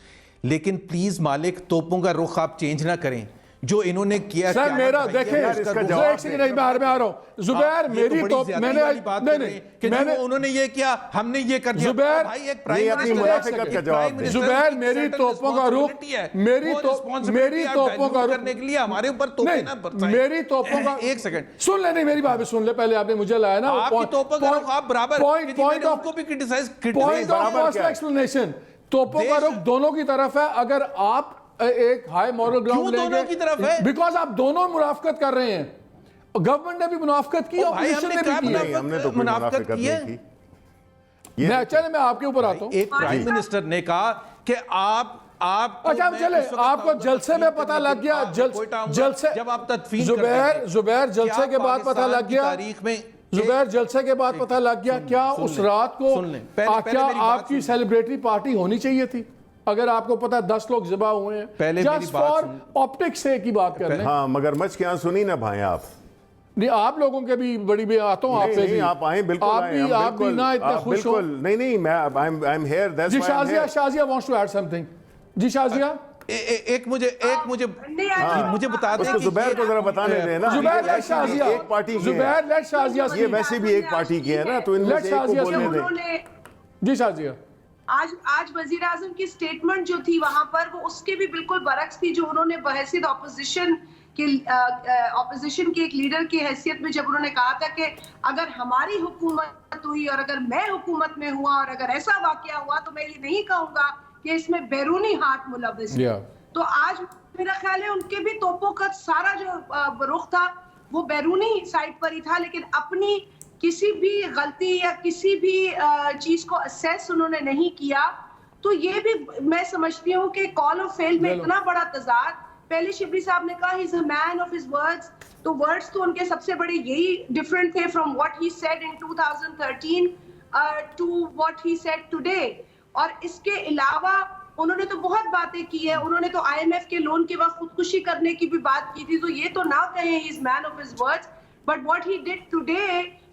लेकिन प्लीज़ मालिक, तोपों का रुख आप चेंज ना करें जो इन्होंने किया। सर मेरा देखें, एक सेकंड में आ रहा हूं जुबैर, मेरी तो मैंने उन्होंने ये किया, हमने ये कर दिया। जुबैर भाई एक प्राइम मिनिस्टर का जवाब, जुबैर मेरी तोपों का रुख, मेरी तोपों का रुख करने के लिए हमारे ऊपर तोपें ना बरसाएं। मेरी तोपों का, एक सेकंड सुन ले, नहीं मेरी बात भी सुन ले पहले। आपने मुझे लाया ना आपकी तोपों का रुख, आप बराबर पॉइंट ऑफ को भी क्रिटिसाइज एक्सप्लेनेशन, तोपों का रुख दोनों की तरफ है। अगर आप एक हाई मॉरल ग्राउंड लेंगे, दोनों की तरफ है, बिकॉज आप दोनों मुराफकत कर रहे हैं। गवर्नमेंट ने भी मुनाफकत की, ऑपोजिशन ने भी की। नहीं, हमने तो कोई मुनाफिकत नहीं की। मैं चले, मैं आपके ऊपर आता हूँ। एक प्राइम मिनिस्टर ने कहा कि आप अच्छा हम चले, आपको जलसे में पता लग गया, जलसे जब आप तदफीन जुबैर जलसे के बाद पता लग गया, तारीख में जुबैर जलसे के बाद पता लग गया, क्या उस रात को क्या आपकी सेलिब्रेटरी पार्टी होनी चाहिए थी? अगर आपको पता 10 लोग ज़िबा हुए हैं, पहले जस्ट फॉर ऑप्टिक्स से की बात कर रहे हैं। हाँ, मगरमच्छ के आंसू नहीं ना भाई आप। नहीं, आप लोगों के भी बड़ी भी आता हूँ आपसे भी, आप आए, बिल्कुल आप भी ना इतने खुश हो। नहीं, मैं आई एम हियर, दैट्स जी Shazia wants to add something. जी शाजिया, एक मुझे बता दें, उसको जुबैर को जरा बताने दें ना। जुबैर लेट शाजिया, एक पार्टी की जुबैर लेट शाजिया, ये वैसे भी एक पार्टी की है ना, तो इनमें से एक को बोलने दें। जी शाजिया, आज वजीर आजम की स्टेटमेंट जो थी वहां पर, वो उसके भी बिल्कुल बरक्स थी, जो उन्होंने बहैसियत ऑपोजिशन की एक लीडर की हैसियत में जब उन्होंने कहा था कि अगर हमारी हुकूमत हुई और अगर मैं हुकूमत में हुआ और अगर ऐसा वाकया हुआ तो मैं ये नहीं कहूंगा कि इसमें बैरूनी हाथ मुलव्विस है। तो आज मेरा ख्याल है उनके भी तोपों का सारा जो रुख था वो बैरूनी साइड पर ही था, लेकिन अपनी किसी भी गलती या किसी भी चीज को असेस उन्होंने नहीं किया। तो ये भी मैं समझती हूँ कि कॉल ऑफ फेल में इतना बड़ा तजाद। पहले शिबली साहब ने कहा he is a man of his words, तो वर्ड्स तो उनके सबसे बड़े यही डिफरेंट थे from what he said in 2013 to what he said today. और इसके अलावा उन्होंने तो बहुत बातें की है, उन्होंने तो IMF के लोन के वक्त खुदकुशी करने की भी बात की थी, तो ये तो ना कहें he is man of his words, but what he did today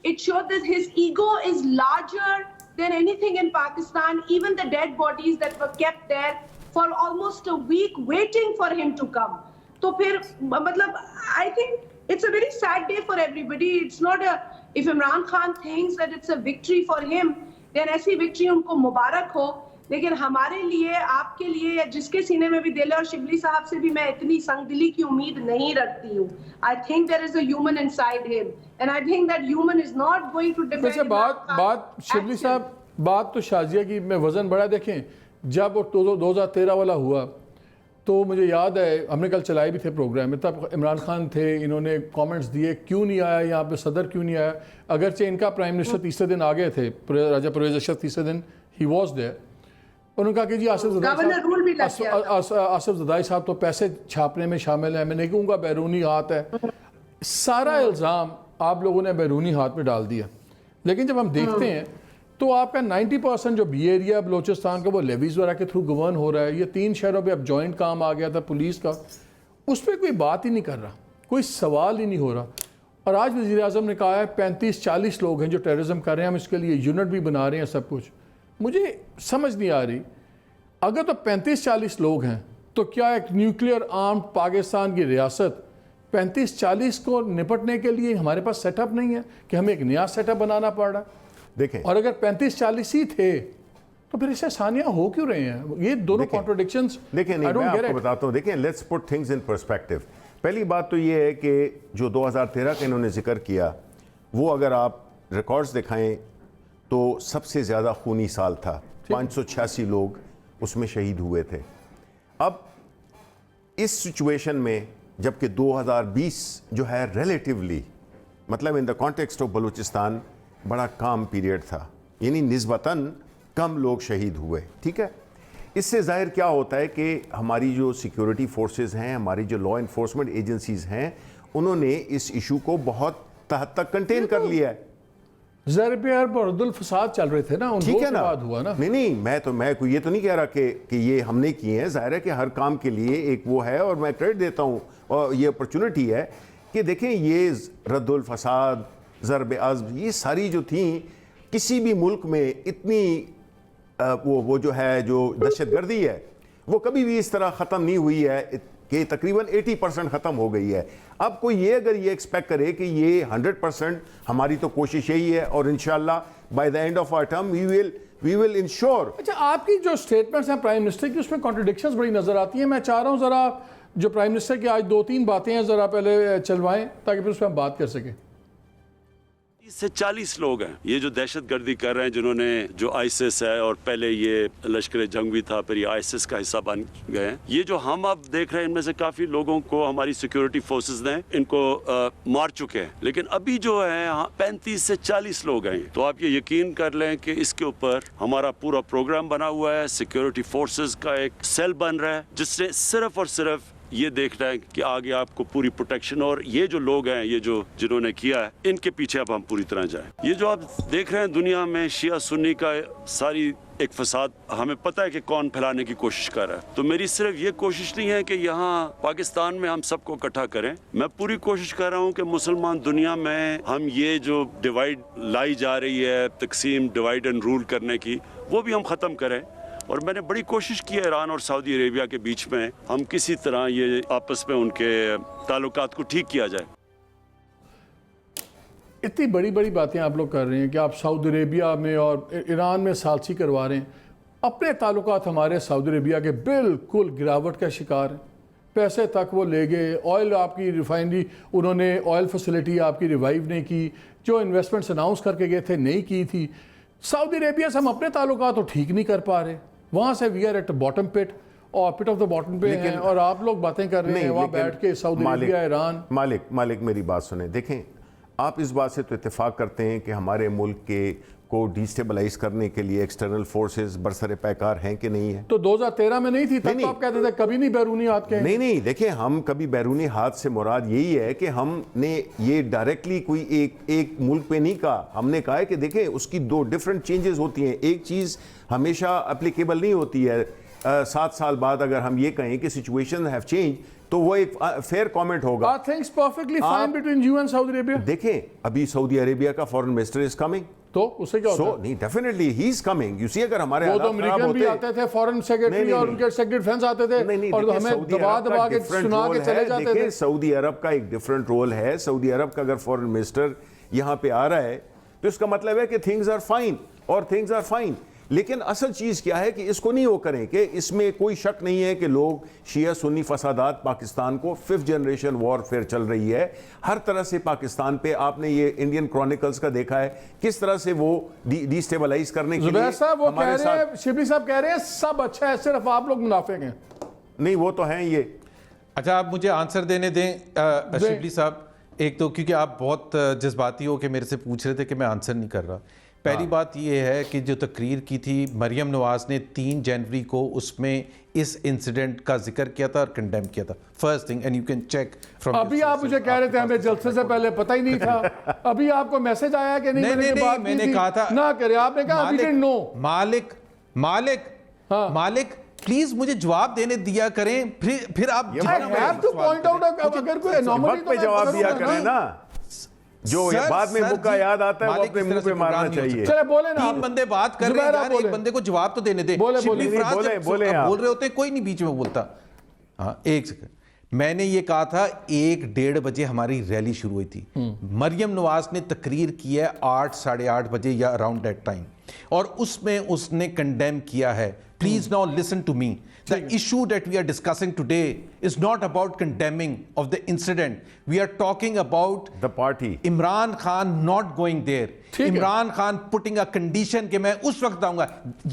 it showed that his ego is larger than anything in Pakistan, even the dead bodies that were kept there for almost a week waiting for him to come. तो फिर मतलब I think it's a very sad day for everybody. It's not a, if Imran Khan thinks that it's a victory for him, then ऐसी victory उनको मुबारक हो, लेकिन हमारे लिए, आपके लिए, जिसके सीने में भी दिल है, और शिबली साहब से भी मैं इतनी संगदिली की उम्मीद नहीं रखती हूँ। I think there is a human inside him, and I think that human is not going to defend. वैसे बात शिबली साहब, बात तो शाजिया की में वजन बड़ा। देखें, जब वो 2013 वाला हुआ तो मुझे याद है हमने कल चलाए भी थे प्रोग्राम में, तब इमरान खान थे, इन्होंने कमेंट्स दिए क्यों नहीं आया यहाँ पे, सदर क्यों नहीं आया। अगरचे इनका प्राइम मिनिस्टर तीसरे दिन आ गए थे, राजा परवेज अशरफ तीसरे दिन ही वॉज देयर। उन्होंने कहा कि जी आसिफ ज़रदारी साहब तो पैसे छापने में शामिल है, मैं नहीं कहूँगा बैरूनी हाथ है। सारा इल्ज़ाम आप लोगों ने बैरूनी हाथ में डाल दिया, लेकिन जब हम देखते हैं तो आपका 90% जो बी एरिया बलोचिस्तान का वो लेवीज़ वगैरह के थ्रू गवर्न हो रहा है। ये 3 शहरों पे अब जॉइंट काम आ गया था पुलिस का, उस पर कोई बात ही नहीं कर रहा, कोई सवाल ही नहीं हो रहा। और आज वज़ीर आज़म ने कहा है 35-40 लोग हैं जो टेररिज्म कर रहे हैं, हम इसके लिए यूनिट भी बना रहे हैं, सब कुछ। मुझे समझ नहीं आ रही, अगर तो 35-40 लोग हैं तो क्या एक न्यूक्लियर आर्म्ड पाकिस्तान की रियासत 35-40 को निपटने के लिए हमारे पास सेटअप नहीं है कि हमें एक नया सेटअप बनाना पड़ रहा है? देखें, और अगर 35-40 ही थे तो फिर इससे आसानियां हो क्यों रहे हैं? ये दोनों कॉन्ट्रडिक्शंस। देखें, नहीं, मैं आपको बताता हूँ। देखें, let's put things in perspective. पहली बात तो ये है कि जो 2013 का इन्होंने जिक्र किया, वो अगर आप रिकॉर्ड्स दिखाएं तो सबसे ज़्यादा खूनी साल था, 586 लोग उसमें शहीद हुए थे। अब इस सिचुएशन में जबकि 2020 जो है रिलेटिवली, मतलब in the context of Balochistan बड़ा काम पीरियड था, यानी निस्बतन कम लोग शहीद हुए, ठीक है। इससे ज़ाहिर क्या होता है कि हमारी जो सिक्योरिटी फोर्सेस हैं, हमारी जो लॉ इन्फोर्समेंट एजेंसीज हैं, उन्होंने इस इशू को बहुत हद तक कंटेन कर लिया है। ज़रबियार बरदुल फसाद चल रहे थे ना, उन ठीक है ना, हुआ ना। नहीं, मैं कोई ये तो नहीं कह रहा कि ये हमने किए हैं। जाहिर है कि हर काम के लिए एक वो है, और मैं क्रेडिट देता हूँ, और ये अपॉर्चुनिटी है कि देखें ये रद्दुल फसाद, ज़रब अज़्म, ये सारी जो थी किसी भी मुल्क में इतनी वो जो है जो दहशतगर्दी है वो कभी भी इस तरह ख़त्म नहीं हुई है कि तकरीबन 80% ख़त्म हो गई है। अब कोई ये अगर ये एक्सपेक्ट करे कि ये 100%, हमारी तो कोशिश यही है, और इंशाल्लाह by the end of our term we will ensure. अच्छा, आपकी जो स्टेटमेंट्स हैं प्राइम मिनिस्टर की, उसमें कॉन्ट्रडिक्शंस बड़ी नज़र आती हैं। मैं चाह रहा हूँ ज़रा जो प्राइम मिनिस्टर की आज 2-3 बातें हैं ज़रा पहले चलवाएं ताकि फिर उस पर हम बात कर सकें। से 40 लोग हैं ये जो दहशतगर्दी कर रहे हैं, जिन्होंने जो आईएसएस है और पहले ये लश्कर जंग भी था, फिर ये आईएसएस का हिस्सा बन गए हैं। ये जो हम अब देख रहे हैं इनमें से काफी लोगों को हमारी सिक्योरिटी फोर्सेस ने इनको मार चुके हैं, लेकिन अभी जो है 35 से 40 लोग हैं। तो आप ये यकीन कर लें कि इसके ऊपर हमारा पूरा प्रोग्राम बना हुआ है, सिक्योरिटी फोर्सेस का एक सेल बन रहा है जिसने सिर्फ और सिर्फ ये देखना है कि आगे आपको पूरी प्रोटेक्शन, और ये जो लोग हैं, ये जो जिन्होंने किया है, इनके पीछे अब हम पूरी तरह जाएं। ये जो आप देख रहे हैं दुनिया में शिया सुन्नी का सारी एक फसाद, हमें पता है कि कौन फैलाने की कोशिश कर रहा है। तो मेरी सिर्फ ये कोशिश नहीं है कि यहाँ पाकिस्तान में हम सबको इकट्ठा करें, मैं पूरी कोशिश कर रहा हूँ कि मुसलमान दुनिया में हम ये जो डिवाइड लाई जा रही है, तकसीम, डिवाइड एंड रूल करने की, वो भी हम ख़त्म करें। और मैंने बड़ी कोशिश की है ईरान और सऊदी अरेबिया के बीच में हम किसी तरह ये आपस में उनके ताल्लुकात को ठीक किया जाए। इतनी बड़ी बड़ी बातें आप लोग कर रहे हैं कि आप सऊदी अरेबिया में और ईरान में सालसी करवा रहे हैं, अपने ताल्लुकात हमारे सऊदी अरेबिया के बिल्कुल गिरावट का शिकार हैं। पैसे तक वो ले गए, ऑयल आपकी रिफाइनरी, उन्होंने ऑयल फैसिलिटी आपकी रिवाइव नहीं की, जो इन्वेस्टमेंट्स अनाउंस करके गए थे नहीं की थी। सऊदी अरेबिया से हम अपने ताल्लुकात तो ठीक नहीं कर पा रहे, वहाँ से वी आर एट बॉटम पिट और पिट ऑफ द बॉटम पे हैं, और आप लोग बातें कर रहे हैं वहाँ बैठ के सऊदी अरेबिया, ईरान। मालिक मेरी बात सुने, देखें आप इस बात से तो इत्तेफाक करते हैं कि हमारे मुल्क के को डिस्टेबलाइज करने के लिए एक्सटर्नल फोर्सेस बरसरे पैकार हैं कि नहीं है? तो 2013 में नहीं थी, तब तो आप कहते थे कभी नहीं बैरूनी हाथ के। नहीं, देखिए हम कभी बैरूनी हाथ से मुराद यही है कि हमने ये डायरेक्टली कोई एक मुल्क पे नहीं कहा, हमने कहा है कि देखें उसकी दो डिफरेंट चेंजेस होती हैं। एक चीज़ हमेशा एप्लीकेबल नहीं होती है, 7 साल बाद अगर हम ये कहें कि सिचुएशन हैव चेंज, तो वो एक फेयर कमेंट होगा। Things perfectly fine between you and Saudi Arabia. देखें अभी सऊदी अरेबिया का फॉरेन मिनिस्टर इज कमिंग, तो उससे क्या होता है? नहीं, definitely he is coming. You see, अगर हमारे वो तो अमेरिकन भी आते थे, फॉरेन सेक्रेटरी और उनके सेक्रेटरी डिफेंस आते थे, और हमें दबा के सुना के चले जाते थे। सऊदी अरब का एक डिफरेंट रोल है। सऊदी अरब का अगर फॉरेन मिनिस्टर यहाँ पे आ रहा है तो इसका मतलब है कि थिंग्स आर फाइन, और थिंग्स आर फाइन। लेकिन असल चीज़ क्या है कि इसको नहीं वो करें कि इसमें कोई शक नहीं है कि लोग शिया सुन्नी फसादात, पाकिस्तान को 5th जनरेशन वॉरफेयर चल रही है हर तरह से पाकिस्तान पे। आपने ये इंडियन क्रॉनिकल्स का देखा है किस तरह से वो डिस्टेबलाइज करने के लिए साहब वो कह रहे हैं, शिबली साहब कह रहे हैं सब अच्छा है, सिर्फ आप लोग मुनाफिक हैं। नहीं, वो तो हैं ये। अच्छा, आप मुझे आंसर देने दें शिबली साहब। एक तो क्योंकि आप बहुत जज्बाती हो के मेरे से पूछ रहे थे कि मैं आंसर नहीं कर रहा। पहली बात यह है कि जो तकरीर की थी मरियम नवाज ने 3 जनवरी को, उसमें इस इंसिडेंट का जिक्र किया था और कंडेम किया था। First thing, and you can check from. अभी आप मुझे कह रहे थे हमें जलसे से पहले पता ही नहीं था, अभी आपको मैसेज आया कि नहीं? मैंने कहा था ना करे, आपने कहा अभी डिडंट नो। मालिक प्लीज मुझे जवाब देने दिया करें, फिर आप पॉइंट आउट अगर कोई एनॉमली पे जवाब दिया करें ना, जो बाद में मुक्का याद आता है वो अपने मुंह पे मारना चाहिए। चले बोले ना, 3 बंदे बात कर रहे हैं यार, एक बंदे को जवाब तो देने दे। बोले बोल रहे होते हैं, कोई नहीं बीच में बोलता। हाँ, एक सेकंड, मैंने ये कहा था 1-1:30 बजे हमारी रैली शुरू हुई थी। मरियम नवाज ने तकरीर की है 8, 8:30 बजे या अराउंड दैट टाइम, और उसमें उसने कंडेम किया है। Please now listen to me. The issue that we are discussing today is not about condemning of the incident. We are talking about the party. Imran Khan not going there. Imran Khan putting a condition कि मैं उस वक्त आऊंगा।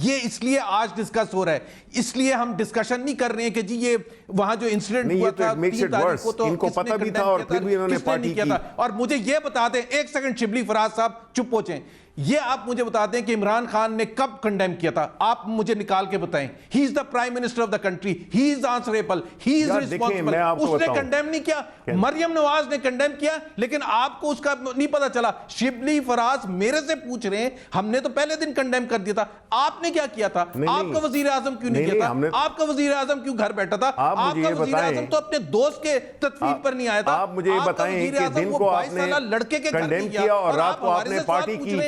ये इसलिए आज discuss हो रहा है, इसलिए हम डिस्कशन नहीं कर रहे हैं कि जी ये वहां जो इंसिडेंट हुआ था 3 तारीख को, तो इनको पता भी था और फिर भी इन्होंने पार्टी किया था। और मुझे ये बता दें, एक सेकंड शिबली फराज साहब चुप हो जाएं, ये आप मुझे बता दें कि इमरान खान ने कब कंडेम किया था? आप मुझे निकाल के बताएं। He is the prime minister of the country, he is answerable, he is responsible. उसने कंडेम नहीं किया, मरियम नवाज ने कंडेम किया, लेकिन आपको उसका नहीं पता चला। शिबली फराज मेरे से पूछ रहे हैं, हमने तो पहले दिन कंडेम कर दिया था, आपने क्या किया था? आपका वजीर आजम क्यों नहीं किया था? आपका वजीर आजम क्यों घर बैठा था? आपका वजीर आजम तो अपने दोस्त के तदफीर पर नहीं आया था। आप मुझे बताएं कि दिन को आपने लड़के के कंडेम किया और रात को आपने पार्टी की,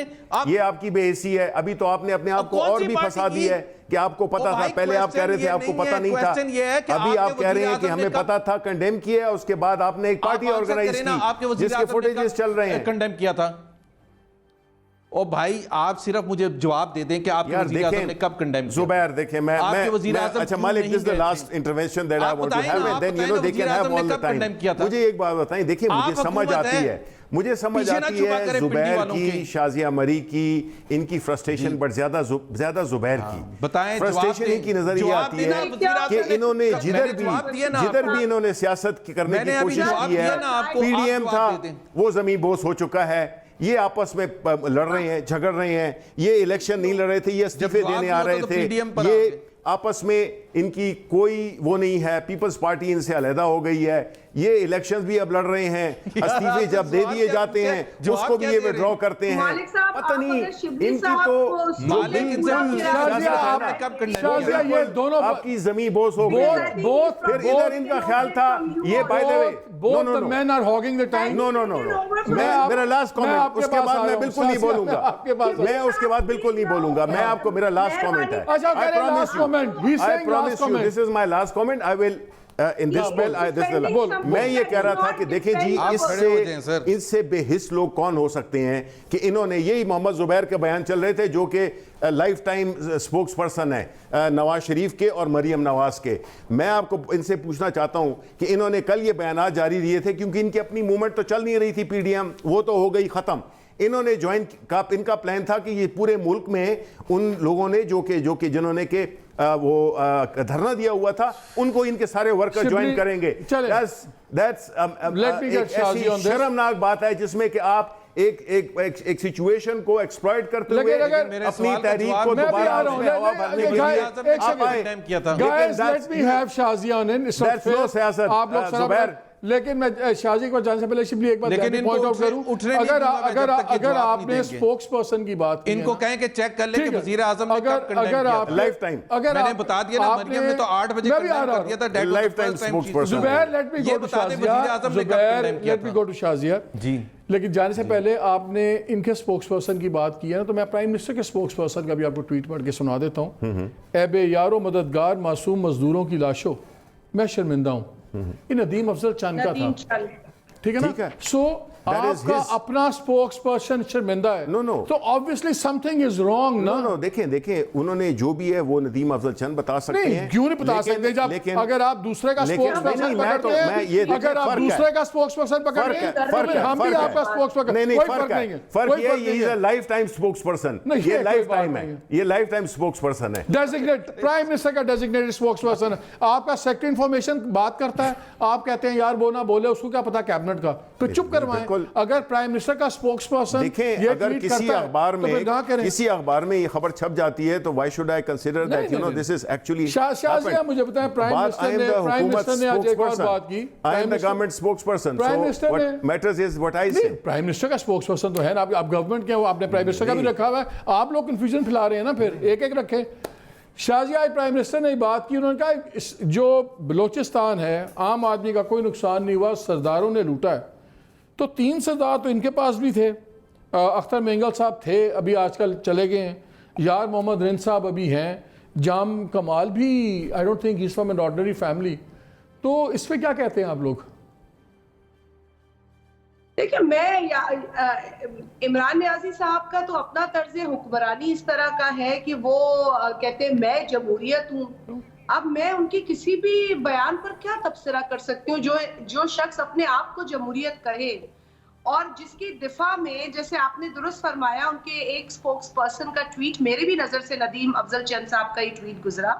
ये आपकी बेइज्जती है। अभी तो आपने अपने आप को और भी फंसा दिया है कि आपको पता था। पहले आप कह रहे थे आपको पता नहीं था, अभी आप कह रहे हैं कि हमें पता था, कंडेम किया, उसके बाद आपने एक पार्टी ऑर्गेनाइज की जिसके फुटेजेस चल रहे हैं। कंडेम किया था ओ भाई आप सिर्फ मुझे जवाब दे दें कि आपके वज़ीर आज़म ने कब कंडेम किया? जुबैर देखें, मैं अच्छा Malik, this the last intervention that I want to have, and then you know they can have all the time. मुझे एक बात बताएं, देखिए मुझे समझ आती है जुबैर की, शाजिया मरी की, इनकी फ्रस्ट्रेशन, बट ज्यादा जुबैर की बताएं। फ्रस्ट्रेशन इनकी नजर ये आती है कि इन्होंने जिधर भी इन्होंने सियासत करने की कोशिश की है, पीडीएम था वो जमीन बोस हो चुका है, ये आपस में लड़ रहे हैं, झगड़ रहे हैं, ये इलेक्शन नहीं लड़ रहे थे, ये इस्तीफे देने आ रहे थे, ये आपस में इनकी कोई वो नहीं है, पीपल्स पार्टी इनसे अलहदा हो गई है, ये इलेक्शंस भी अब लड़ रहे हैं, इस्तीफे जब दे दिए जाते हैं उसको भी ये विड्रॉ करते हैं। पता नहीं इनकी तो ये दोनों आपकी जमीन बोस हो गई, फिर इधर इनका ख्याल था ये by the way men are hogging the time. No मेरा लास्ट कमेंट, उसके बाद मैं बिल्कुल नहीं बोलूंगा, मैं उसके बाद बिल्कुल नहीं बोलूंगा, मैं आपको, मेरा लास्ट कमेंट है, I promise you, this is my last comment, I will in this spell, मैं ये कह रहा था कि देखें जी, इससे बेहिस लोग कौन हो सकते हैं कि इन्होंने, यही मोहम्मद जुबैर के बयान चल रहे थे जो कि लाइफ टाइम स्पोक्स पर्सन है नवाज शरीफ के और मरियम नवाज के। मैं आपको इनसे पूछना चाहता हूं कि इन्होंने कल ये बयान जारी दिए थे क्योंकि इनकी अपनी मूवमेंट तो चल नहीं रही थी, पीडीएम वो तो हो गई खत्म, इन्होंने ज्वाइन का, इनका प्लान था कि ये पूरे मुल्क में उन लोगों ने जो कि जिन्होंने के वो धरना दिया हुआ था उनको इनके सारे वर्कर ज्वाइन करेंगे। दैट्स ऐसी शर्मनाक बात है जिसमें कि आप एक सिचुएशन को एक्सप्लॉइट करते हुए अपनी तहरीक को दोबारा हवा भरने के लिए आप आए। Guys, let me have Shazia on in. That's no सियासत, आप लोग जुबैर, लेकिन मैं शाजी को जाने से पहले सिंपली एक बात पॉइंट आउट करूं, अगर आपने स्पोक्स पर्सन की बात की, इनको कहें कि चेक कर ले कि वजीर आजम ने कब कंडेम किया था लाइफ टाइम, अगर मैंने बता दिया ना, मरियम ने तो 8 बजे कंडेम कर दिया था lifetime spokesperson. Zubair, let me go to Shazia, let me go to Shazia ji. लेकिन जाने से पहले आपने इनके स्पोक्स पर्सन की बात की है ना, तो मैं प्राइम मिनिस्टर के स्पोक्स पर्सन का भी आपको ट्वीट पढ़ के सुना देता हूँ। ए बेयारो मददगार मासूम मजदूरों की लाशों, मैं शर्मिंदा हूँ। ये नदीम अफजल चंद का था, ठीक है ना? सो आपका अपना स्पोक्स पर्सन शर्मिंदा है, तो ऑब्वियसली समथिंग इज रॉन्ग ना। देखें उन्होंने जो भी है वो नदीम अफजल चंद बता सकते हैं, क्यों नहीं बता सकते? जब अगर आप दूसरे का स्पोक्स पर्सन पकड़ते हैं, अगर आप दूसरे का स्पोक्स पर्सन पकड़ते हैं, हम भी आपका स्पोक्स पर्सन, कोई फर्क नहीं है। फर्क ये है, ये लाइफ टाइम स्पोक्स पर्सन, ये लाइफ टाइम है, ये लाइफ टाइम स्पोक्स पर्सन है, डेजिग्नेट प्राइम मिनिस्टर का डेजिग्नेटेड स्पोक्स पर्सन है। आपका सेक्रेटरी इंफॉर्मेशन बात करता है, आप कहते हैं यार वो ना बोले, उसको क्या पता कैबिनेट का, तो चुप करवाएं। अगर प्राइम मिनिस्टर का स्पोक्स पर्सन देखें, अगर किसी अखबार में ये खबर छप जाती है तो why should I consider that you know this is actually. Shazia मुझे बताएं, प्राइम मिनिस्टर ने आज एक और बात की, I am the government spokes person, prime minister ने मैटर्स इज व्हाट आई से। प्राइम मिनिस्टर का स्पोक्स पर्सन तो है ना, आप गवर्नमेंट के हो, आपने प्राइम मिनिस्टर का भी रखा हुआ है, आप लोग कंफ्यूजन फैला रहे हैं ना, फिर एक एक रखें। शाजिया प्राइम मिनिस्टर ने बात की, उन्होंने कहा जो बलोचिस्तान है आम आदमी का कोई नुकसान नहीं हुआ, सरदारों ने लूटा है। तो 3 सरदार तो इनके पास भी थे, अख्तर मेंगल साहब थे, अभी आजकल चले गए हैं, यार मोहम्मद रिंद साहब अभी हैं, जाम कमाल भी I don't think is from an ordinary family. तो इस पर क्या कहते हैं आप लोग? देखिए, मैं इमरान नियाजी साहब का तो अपना तर्ज हुक्मरानी इस तरह का है कि वो कहते हैं मैं जमहूरियत हूँ। अब मैं उनकी किसी भी बयान पर क्या तबसरा कर सकती हूँ? जो शख्स अपने आप को जमहूरियत कहे और जिसकी दिफा में, जैसे आपने दुरुस्त फरमाया, उनके एक स्पोक्स पर्सन का ट्वीट मेरे भी नजर से नदीम अफजल चंद साहब का ही ट्वीट गुजरा।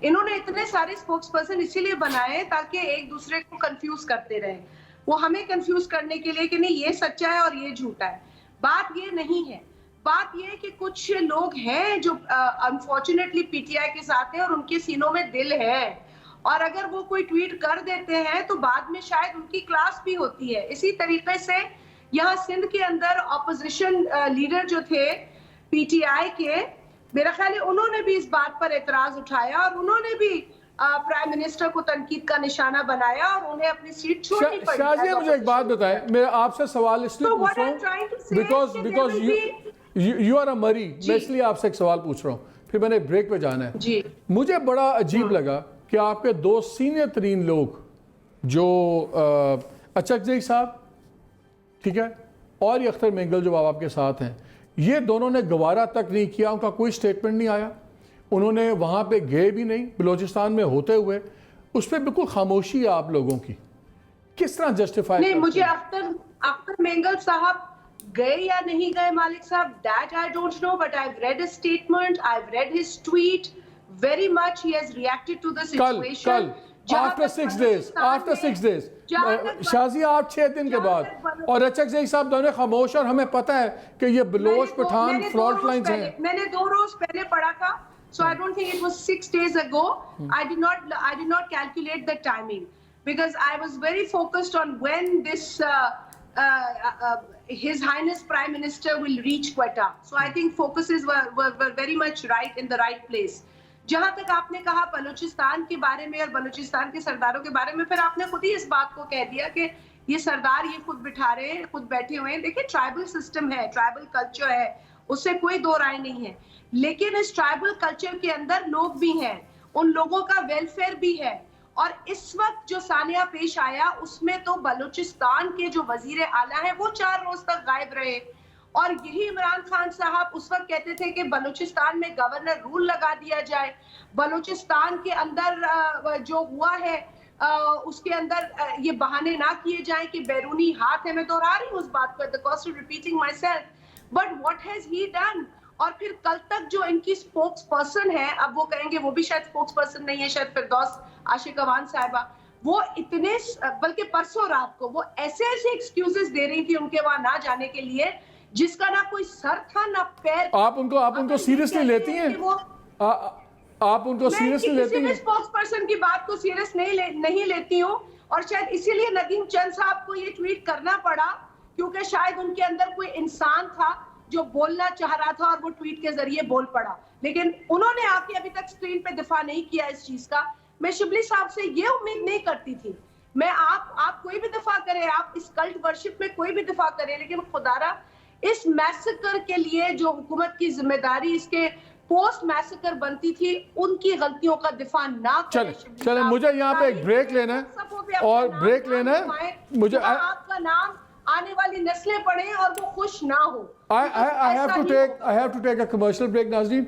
इन्होंने इतने सारे स्पोक्स पर्सन इसीलिए बनाए ताकि एक दूसरे को कंफ्यूज करते रहे, वो हमें कंफ्यूज करने के लिए कि नहीं ये सच्चा है और ये झूठा है। बात ये नहीं है, बात यह है कि कुछ लोग हैं जो अनफॉर्चुनेटली पीटीआई के साथ हैं और उनके सीनों में दिल है, और अगर वो कोई ट्वीट कर देते हैं तो बाद में शायद उनकी क्लास भी होती है। इसी तरीके से यहाँ सिंध के अंदर ऑपोजिशन लीडर जो थे पीटीआई के, मेरा ख्याल है उन्होंने भी इस बात पर एतराज उठाया और उन्होंने भी प्राइम मिनिस्टर को तनकीद का निशाना बनाया और उन्हें अपनी सीट छोड़नी पड़ी। शाजिया, मुझे एक बात बताएं, मैं आपसे सवाल इसलिए पूछ रहा हूं बिकॉज यू आर अ मरी, मैं इसलिए आपसे एक सवाल पूछ रहा हूँ, फिर मैंने ब्रेक पे जाना है जी। मुझे बड़ा अजीब लगा कि आपके 2 सीनियर तरीन लोग जो अचकजई साहब, ठीक है, और ये अख्तर मेंगल जो आपके साथ हैं, ये दोनों ने गवारा तक नहीं किया, उनका कोई स्टेटमेंट नहीं आया, उन्होंने वहाँ पे गए भी नहीं बलूचिस्तान में होते हुए, उस पर बिल्कुल खामोशी है आप लोगों की। किस तरह जस्टिफाई? नहीं, मुझे अख्तर मेंगल साहब गए या नहीं गए मालिक साहब, that I don't know, but I have read his statement, I have read his tweet, very much he has reacted to the situation. After 6 days, Shazi आप 6 दिन के बाद, और रचक साहब दोनों खामोश, और हमें पता है कि ये बलोच पठान फ्रंट लाइंस हैं। मैंने 2 रोज पहले पढ़ा था, so I don't think it was 6 days ago. I did not calculate the timing because I was very focused on when this His Highness Prime Minister will reach Quetta. So I think focuses were very much right in the right place. जहां तक आपने कहा बलूचिस्तान के बारे में और बलूचिस्तान के सरदारों के बारे में, फिर आपने खुद ही इस बात को कह दिया कि ये सरदार ये खुद बिठा रहे हैं, खुद बैठे हुए हैं। देखिए, ट्राइबल सिस्टम है, ट्राइबल कल्चर है, उससे कोई दो राय नहीं है, लेकिन इस ट्राइबल कल्चर के अंदर लोग भी हैं, उन लोगों का वेलफेयर भी है। और इस वक्त जो सानिया पेश आया उसमें तो बलूचिस्तान के जो वजीर आला हैं वो 4 रोज तक गायब रहे, और यही इमरान खान साहब उस वक्त कहते थे कि बलूचिस्तान में गवर्नर रूल लगा दिया जाए। बलूचिस्तान के अंदर जो हुआ है उसके अंदर ये बहाने ना किए जाएं कि बैरूनी हाथ है। मैं दोहरा रही हूँ उस बात को, the cost of repeating my self, but what has he done? और फिर कल तक जो इनकी स्पोक्स पर्सन है, अब वो कहेंगे वो भी शायद स्पोक्स पर्सन नहीं है, शायद फिरदौस आशिक अवान साहिबा, वो इतने, बल्कि परसों रात को वो ऐसे एक्सक्यूजेस दे रही थी उनके वहां ना जाने के लिए, जिसका ना कोई सर था ना पैर। आप उनको सीरियसली लेती हैं? आप उनको सीरियसली लेती हैं? स्पोक्स पर्सन की बात को सीरियस नहीं लेती हूँ, और शायद इसीलिए नदीम चंद साहब को ये ट्वीट करना पड़ा, क्योंकि शायद उनके अंदर कोई इंसान था जो बोलना चाह रहा था और वो ट्वीट के जरिए बोल पड़ा, लेकिन उन्होंने आके अभी तक स्क्रीन पे दिफा नहीं किया इस चीज का। मैं शिबली साहब से ये उम्मीद नहीं करती थी। मैं आप कोई भी दिफा करें, आप इस कल्ट वर्शिप में कोई भी दिफा करें, लेकिन खुदारा इस मैसेकर के लिए जो हुकूमत की जिम्मेदारी इसके पोस्ट मैसेकर बनती थी, उनकी गलतियों का दिफा ना करें। चले मुझे यहाँ पे एक ब्रेक लेना है, और ब्रेक लेना है मुझे, आपका नाम आने वाली नस्लें पढ़ें और वो खुश ना हो। I have to take a commercial break, नाज़रीन।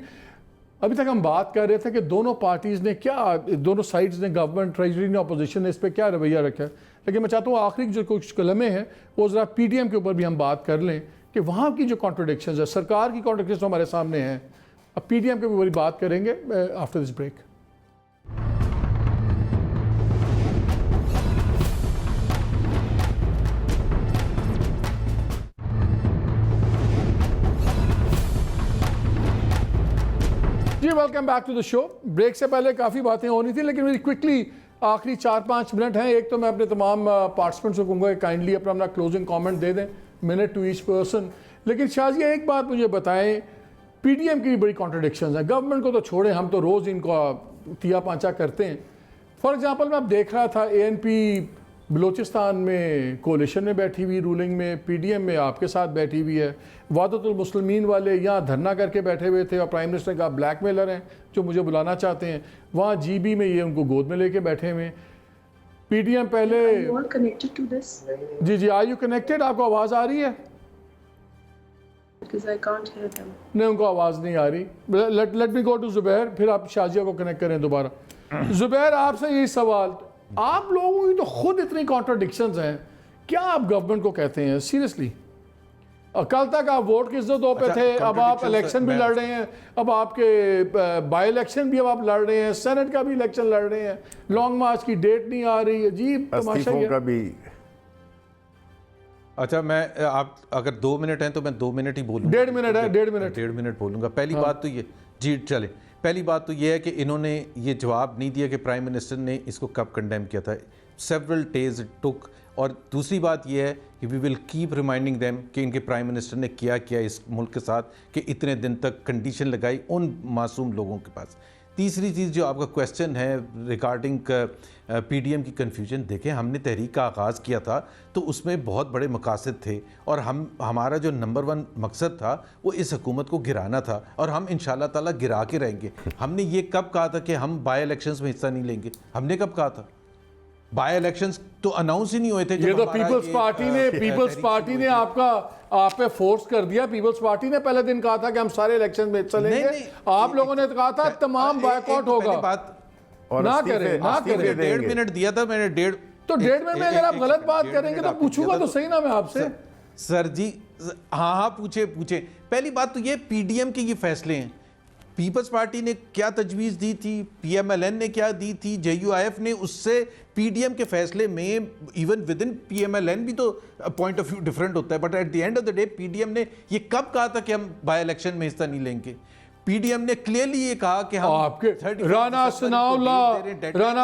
अभी तक हम बात कर रहे थे कि दोनों पार्टीज ने क्या, दोनों साइड्स ने, गवर्नमेंट, ट्रेजरी ने, अपोजिशन ने इस पे क्या रवैया रखा है, लेकिन मैं चाहता हूँ आखिरी जो कुछ कलमे हैं वो ज़रा PTM के ऊपर भी हम बात कर लें कि वहाँ की जो कॉन्ट्रडिक्शंस है, सरकार की कॉन्ट्रडिक्शंस हमारे सामने हैं। अब PTM के ऊपर बात करेंगे आफ्टर दिस ब्रेक। जी, welcome back to the show. Break से पहले काफ़ी बातें होनी थी, लेकिन मेरी क्विकली आखिरी 4-5 मिनट हैं। एक तो मैं अपने तमाम पार्टिसिपेंट्स को कहूँगा कि काइंडली अपना क्लोजिंग कमेंट दे दें, मिनट टू ईच पर्सन। लेकिन शाजिया, एक बात मुझे बताएं, PTM की भी बड़ी कॉन्ट्रडिक्शंस हैं। गवर्नमेंट को तो छोड़ें, हम तो रोज़ इनको तिया पांचा करते हैं। फॉर एग्जांपल मैं अब देख रहा था ANP बलूचिस्तान में कोalition में बैठी हुई, रूलिंग में, PDM में आपके साथ बैठी हुई है। वादतुल मुस्लिमीन वाले यहाँ धरना करके बैठे हुए थे और प्राइम मिनिस्टर का ब्लैकमेलर हैं जो मुझे बुलाना चाहते हैं। वहाँ GB में ये उनको गोद में लेके बैठे हुए। PTM पहले जी, आर यू कनेक्टेड? आपको आवाज़ आ रही है? नहीं, उनको आवाज़ नहीं आ रही। Let me go to Zubair, फिर आप शाजिया को कनेक्ट करें दोबारा। ज़ुबैर, आपसे यही सवाल, आप लोगों की तो खुद इतनी कॉन्ट्रडिक्शंस हैं, क्या आप गवर्नमेंट को कहते हैं सीरियसली? कल तक आप वोट किस दो पे थे, अब आप इलेक्शन भी लड़ रहे हैं, अब आपके बाई इलेक्शन भी अब आप लड़ रहे हैं, सेनेट का भी इलेक्शन लड़ रहे हैं, लॉन्ग मार्च की डेट नहीं आ रही, अजीब तमाशा है। अच्छा, मैं आप अगर 2 मिनट हैं तो मैं 2 मिनट ही बोलूँगा। 1.5 मिनट बोलूँगा। पहली बात तो ये, जी चले, पहली बात तो ये है कि इन्होंने ये जवाब नहीं दिया कि प्राइम मिनिस्टर ने इसको कब कंडेम किया था। Several days it took. और दूसरी बात ये है कि we will keep reminding them कि इनके प्राइम मिनिस्टर ने क्या किया इस मुल्क के साथ, कि इतने दिन तक कंडीशन लगाई उन मासूम लोगों के पास। तीसरी चीज़ जो आपका क्वेश्चन है रिगार्डिंग PTM की कन्फ्यूजन, देखें, हमने तहरीक का आगाज़ किया था तो उसमें बहुत बड़े मकासद थे, और हमारा जो नंबर 1 मकसद था वो इस हुकूमत को गिराना था, और हम इंशाल्लाह ताला गिरा के रहेंगे। हमने ये कब कहा था कि हम बाई इलेक्शंस में हिस्सा नहीं लेंगे? हमने कब कहा था? बाय इलेक्शंस तो अनाउंस ही नहीं हुए थे। ये तो पीपल्स पार्टी ने आपका आप पे फोर्स कर दिया। पीपल्स पार्टी ने पहले दिन कहा था कि हम सारे इलेक्शन में हिस्सा लेंगे। आप लोगों ने कहा था तमाम बायकॉट होगा। ना करें 1.5 मिनट दिया था मैंने। 1.5 मिनट में अगर आप गलत बात करेंगे तो पूछूंगा तो सही ना मैं आपसे। सर जी हाँ पूछे। पहली बात तो ये पीडीएम के ये फैसले हैं। पीपल्स पार्टी ने क्या तजवीज़ दी थी, पीएमएलएन ने क्या दी थी, जेयूआईएफ ने, उससे पीडीएम के फैसले में इवन विद इन पीएमएलएन भी तो पॉइंट ऑफ व्यू डिफरेंट होता है। But at the end of the day PDM ने ये कब कहा था कि हम बाय इलेक्शन में हिस्सा नहीं लेंगे? पीडीएम ने क्लियरली ये कहा कि हम आपके राना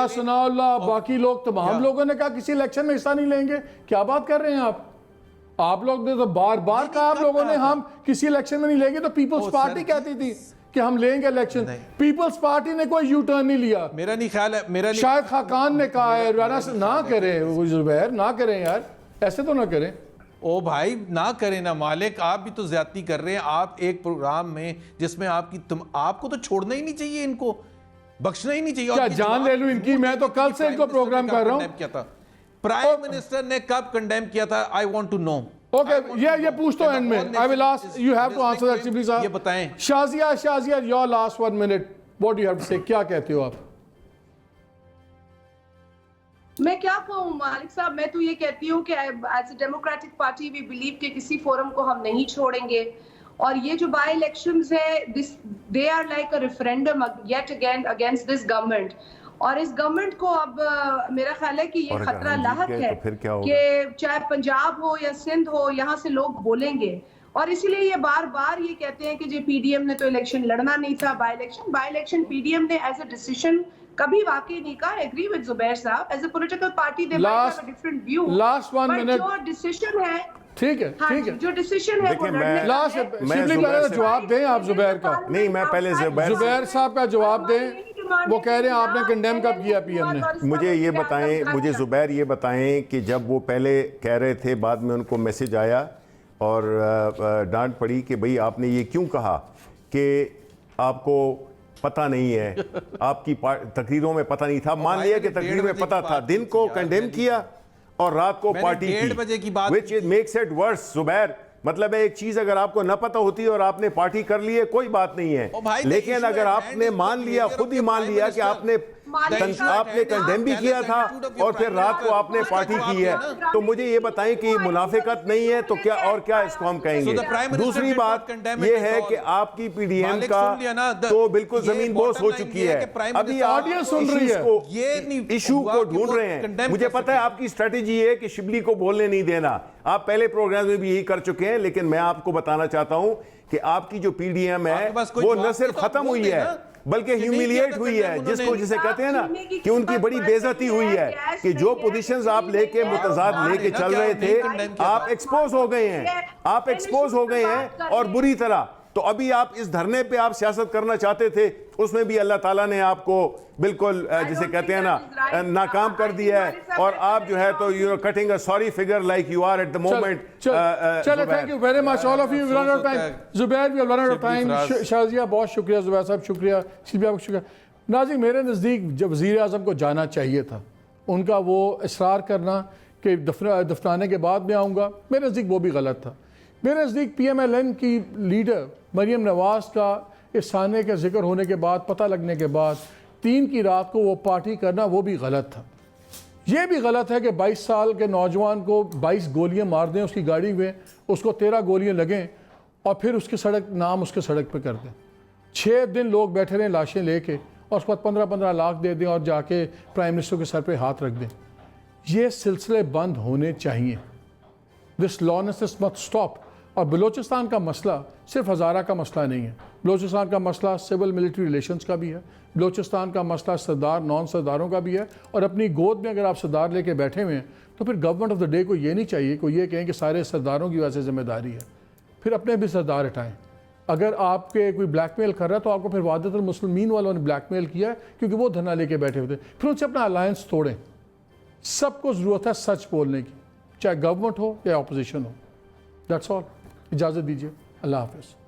सनाउल्लाह बाकी लोग तमाम लोगों ने कहा किसी इलेक्शन में हिस्सा नहीं लेंगे। क्या बात कर रहे हैं आप लोग ने तो बार बार कहा आप लोगों ने हम किसी इलेक्शन में नहीं लेंगे। तो पीपल्स पार्टी कहती थी कि हम लेंगे इलेक्शन। पीपल्स पार्टी ने कोई यू टर्न नहीं लिया। मेरा नहीं ख्याल है, शायद खाकान ने कहा है राना ना करें, जुबैर ना करें यार, ऐसे तो ना करें। ओ भाई ना करें ना मालिक, आप भी तो ज्यादती कर रहे हैं। आप एक प्रोग्राम में जिसमें आपको तो छोड़ना ही नहीं चाहिए, इनको बख्शना ही नहीं चाहिए। क्या जान ले लूं इनकी? मैं तो कल से इनको प्रोग्राम कर रहा हूं। प्राइम मिनिस्टर ने कब कंडेम किया था? I want to know. Okay ये पूछ तो एंड में। I will ask, you have to answer that simply साहब। ये बताएं Shazia your last 1 minute, what do you have to say? क्या कहते हो आप? मैं क्या कहूँ मालिक साहब, मैं तो ये कहती हूँ कि as a democratic party we believe कि किसी फोरम को हम नहीं छोड़ेंगे। और ये जो बाय इलेक्शंस है, they are like a referendum yet again against this government. और इस गवर्नमेंट को अब मेरा ख्याल है कि ये खतरा लाहक है कि चाहे पंजाब हो या सिंध हो, यहाँ से लोग बोलेंगे। और इसीलिए ये बार बार ये कहते हैं कि जो पीडीएम ने तो इलेक्शन लड़ना नहीं था। बाय इलेक्शन पीडीएम ने एज अ डिसीजन कभी वाकई नहीं कहा। एग्री विद जुबैर साहब, as a political party they might have a different view. Last 1 minute जो डिसीजन है, ठीक है जो डिसीजन है वो लास्ट जवाब दें आप जुबैर का। नहीं, मैं पहले जुबैर साहब का जवाब दें। वो कह रहे हैं आपने कंडेम कब किया पीएम ने? मुझे ये बताएं, मुझे जुबैर ये बताएं कि जब वो पहले कह रहे थे, बाद में उनको मैसेज आया और डांट पड़ी कि भाई आपने ये क्यों कहा कि आपको पता नहीं है, आपकी तकरीरों में पता नहीं था। मान लिया कि तकरीर में पता था, दिन को कंडेम किया और रात को पार्टी की, 1:30 बजे की बात, which makes it worse। Zubair मतलब है एक चीज अगर आपको न पता होती और आपने पार्टी कर ली है कोई बात नहीं है, लेकिन अगर आपने मान लिया, खुद ही मान लिया कि आपने कंडेम भी किया था और फिर रात को आपने पार्टी की है, तो मुझे ये बताएं कि मुनाफिकत नहीं है तो क्या, और क्या इसको हम कहेंगे? दूसरी बात ये है कि आपकी पीडीएम का तो बिल्कुल जमीन बोस हो चुकी है। अभी ऑडियंस सुन रही है, इशू को ढूंढ रहे हैं। मुझे पता है आपकी स्ट्रेटेजी है कि शिबली को बोलने नहीं देना, आप पहले प्रोग्राम में भी यही कर चुके हैं, लेकिन मैं आपको बताना चाहता हूं कि आपकी जो पीडीएम है वो न सिर्फ खत्म हुई है बल्कि ह्यूमिलिएट हुई है, जिसे कहते हैं ना कि उनकी बड़ी बेइज्जती हुई है कि जो पोजीशंस आप लेके मुतजाद लेके चल रहे थे, आप एक्सपोज हो गए हैं, आप एक्सपोज हो गए हैं और बुरी तरह। तो अभी आप इस धरने पे आप सियासत करना चाहते थे, उसमें भी अल्लाह ताला ने आपको बिल्कुल जिसे कहते हैं ना नाकाम कर दिया है, और आप जो है तो you know cutting a sorry figure like you are at the moment. चलो thank you very much all of you, we run out of time. Zubair we run out of time. Shazia बहुत शुक्रिया, जुबैर साहब शुक्रिया, शिल्पी शुक्रिया। नाज़रीन मेरे नज़दीक जब वज़ीर आज़म को जाना चाहिए था, उनका वो इसरार करना कि दफनाने के बाद में आऊँगा, मेरे नज़दीक वो भी गलत था। मेरे नज़दीक PMLN की लीडर मरियम नवाज़ का इस आने का जिक्र होने के बाद, पता लगने के बाद 3 की रात को वो पार्टी करना वो भी गलत था। ये भी गलत है कि 22 साल के नौजवान को 22 गोलियां मार दें उसकी गाड़ी में, उसको 13 गोलियां लगें और फिर उसके सड़क पे कर दें। 6 दिन लोग बैठे रहें लाशें लेके और उसके बाद 15-15 लाख दे दें और जाके प्राइम मिनिस्टर के सर पे हाथ रख दें। ये सिलसिले बंद होने चाहिए। This lawlessness must stop. और बलूचिस्तान का मसला सिर्फ हज़ारा का मसला नहीं है, बलूचिस्तान का मसला सिविल मिलिट्री रिलेशंस का भी है, बलूचिस्तान का मसला सरदार नॉन सरदारों का भी है। और अपनी गोद में अगर आप सरदार लेके बैठे हुए हैं तो फिर गवर्नमेंट ऑफ द डे को ये नहीं चाहिए को ये कहें कि सारे सरदारों की वजह से जिम्मेदारी है, फिर अपने भी सरदार हटाएँ। अगर आपके कोई ब्लैकमेल कर रहा है तो आपको फिर वादतुल मुस्लिमीन वालों ने ब्लैकमेल किया है क्योंकि वो धरना लेके बैठे हुए थे, फिर उनसे अपना अलायंस तोड़ें। सबको ज़रूरत है सच बोलने की, चाहे गवर्नमेंट हो या अपोजिशन हो। That's all. इजाज़त दीजिए, अल्लाह हाफ़िज़।